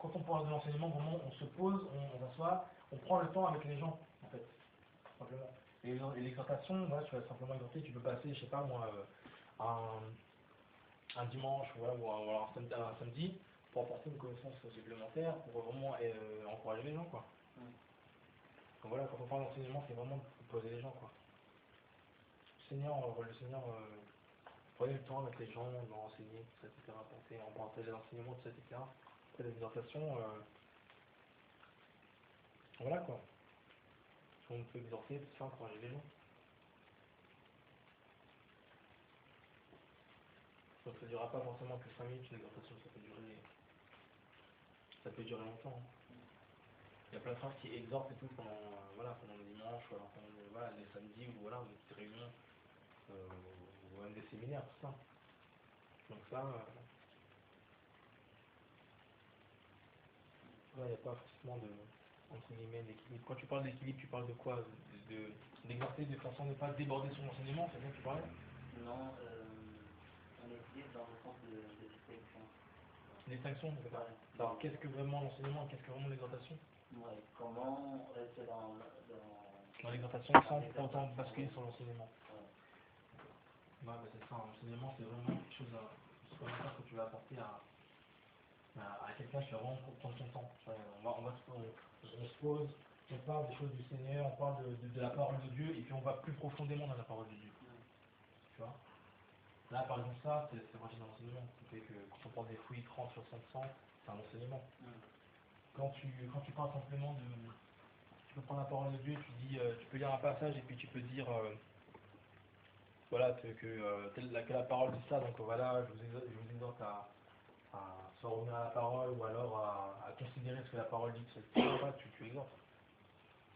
quand on parle de l'enseignement, vraiment on se pose, on s'assoit, on prend le temps avec les gens en fait, simplement. Et l'exhortation, voilà, tu vas simplement exhorter, tu peux passer, je sais pas moi, un dimanche ou alors un samedi pour apporter une connaissance supplémentaire, pour vraiment encourager les gens quoi. Donc voilà, quand on parle d'enseignement, c'est vraiment pour poser les gens quoi. Le Seigneur prenez le temps avec les gens, leur enseigner, etc. Apporter les enseignements, etc. Après les exhortations, voilà quoi. On peut exhorter, tout ça, encourager les gens. Donc ça ne durera pas forcément que 5 minutes, une exhortation, ça peut durer longtemps. Il y a plein de frères qui exhortent et tout pendant le dimanche, ou alors pendant les samedis, ou voilà, des petites réunions, ou même des séminaires, tout ça. Donc ça, il n'y a pas forcément entre guillemets, d'équilibre. Quand tu parles d'équilibre, tu parles de quoi? D'exhorter de façon à ne pas déborder son enseignement, c'est ça que tu parlais? Non, on équilibre dans le sens de distinction. Distinction, c'est ça. Ouais. Alors qu'est-ce que vraiment l'enseignement et qu'est-ce que vraiment l'exhortation? Ouais. Comment rester dans L'exhortation sans pour autant basculer sur l'enseignement. Ouais, c'est ça, l'enseignement c'est vraiment quelque chose supplémentaire que tu vas apporter à quelqu'un qui va vraiment prendre son temps. On se pose, on parle des choses du Seigneur, on parle de la parole de Dieu, et puis on va plus profondément dans la parole de Dieu. Tu vois? Là, par exemple, ça, c'est vraiment un enseignement. C'est que quand on parle des fruits 30, 60, 100, c'est un enseignement. Quand tu parles simplement tu peux prendre la parole de Dieu, tu peux lire un passage, et puis tu peux dire, voilà, que la parole dit ça, donc voilà, je vous exhorte à soit revenir à la parole, ou alors à considérer ce que la parole dit, tu exhortes.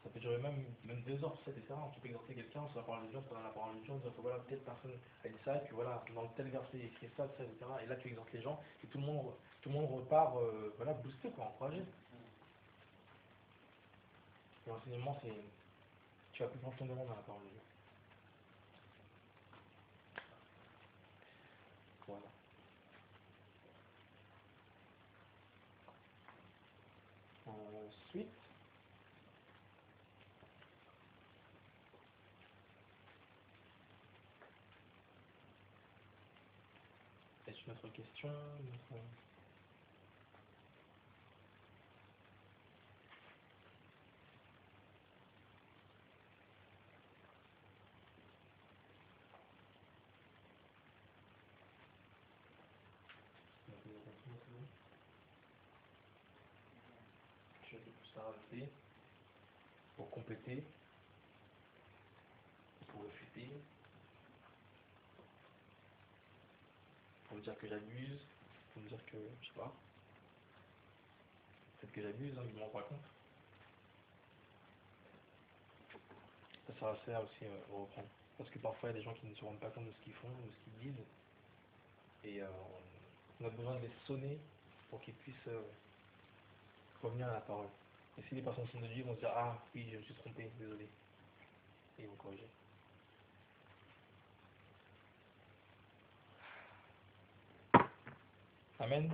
Ça peut durer même 2 heures, etc. Tu peux exhorter quelqu'un sur la parole de Dieu, pendant la parole de Dieu, en disant que voilà, telle personne a dit ça, et puis voilà, dans tel verset, il écrit ça, etc. Et là, tu exhortes les gens, et tout le monde repart, voilà, boosté, quoi, encouragé. Et l'enseignement, tu vas plus profondément dans la parole de Dieu. Voilà. Ensuite, est-ce une autre question? Je vais plus à rajouter pour compléter, pour réfuter, pour me dire que j'abuse, pour me dire que, je sais pas, peut-être que j'abuse, je ne m'en rends pas compte. Ça sert à ça aussi au reprendre. Parce que parfois il y a des gens qui ne se rendent pas compte de ce qu'ils font, de ce qu'ils disent. Et on a besoin de les sonner pour qu'ils puissent revenir à la parole. Et si les personnes sont de Dieu, ils vont se dire ah oui, je me suis trompé, désolé. Et ils vont corriger. Amen.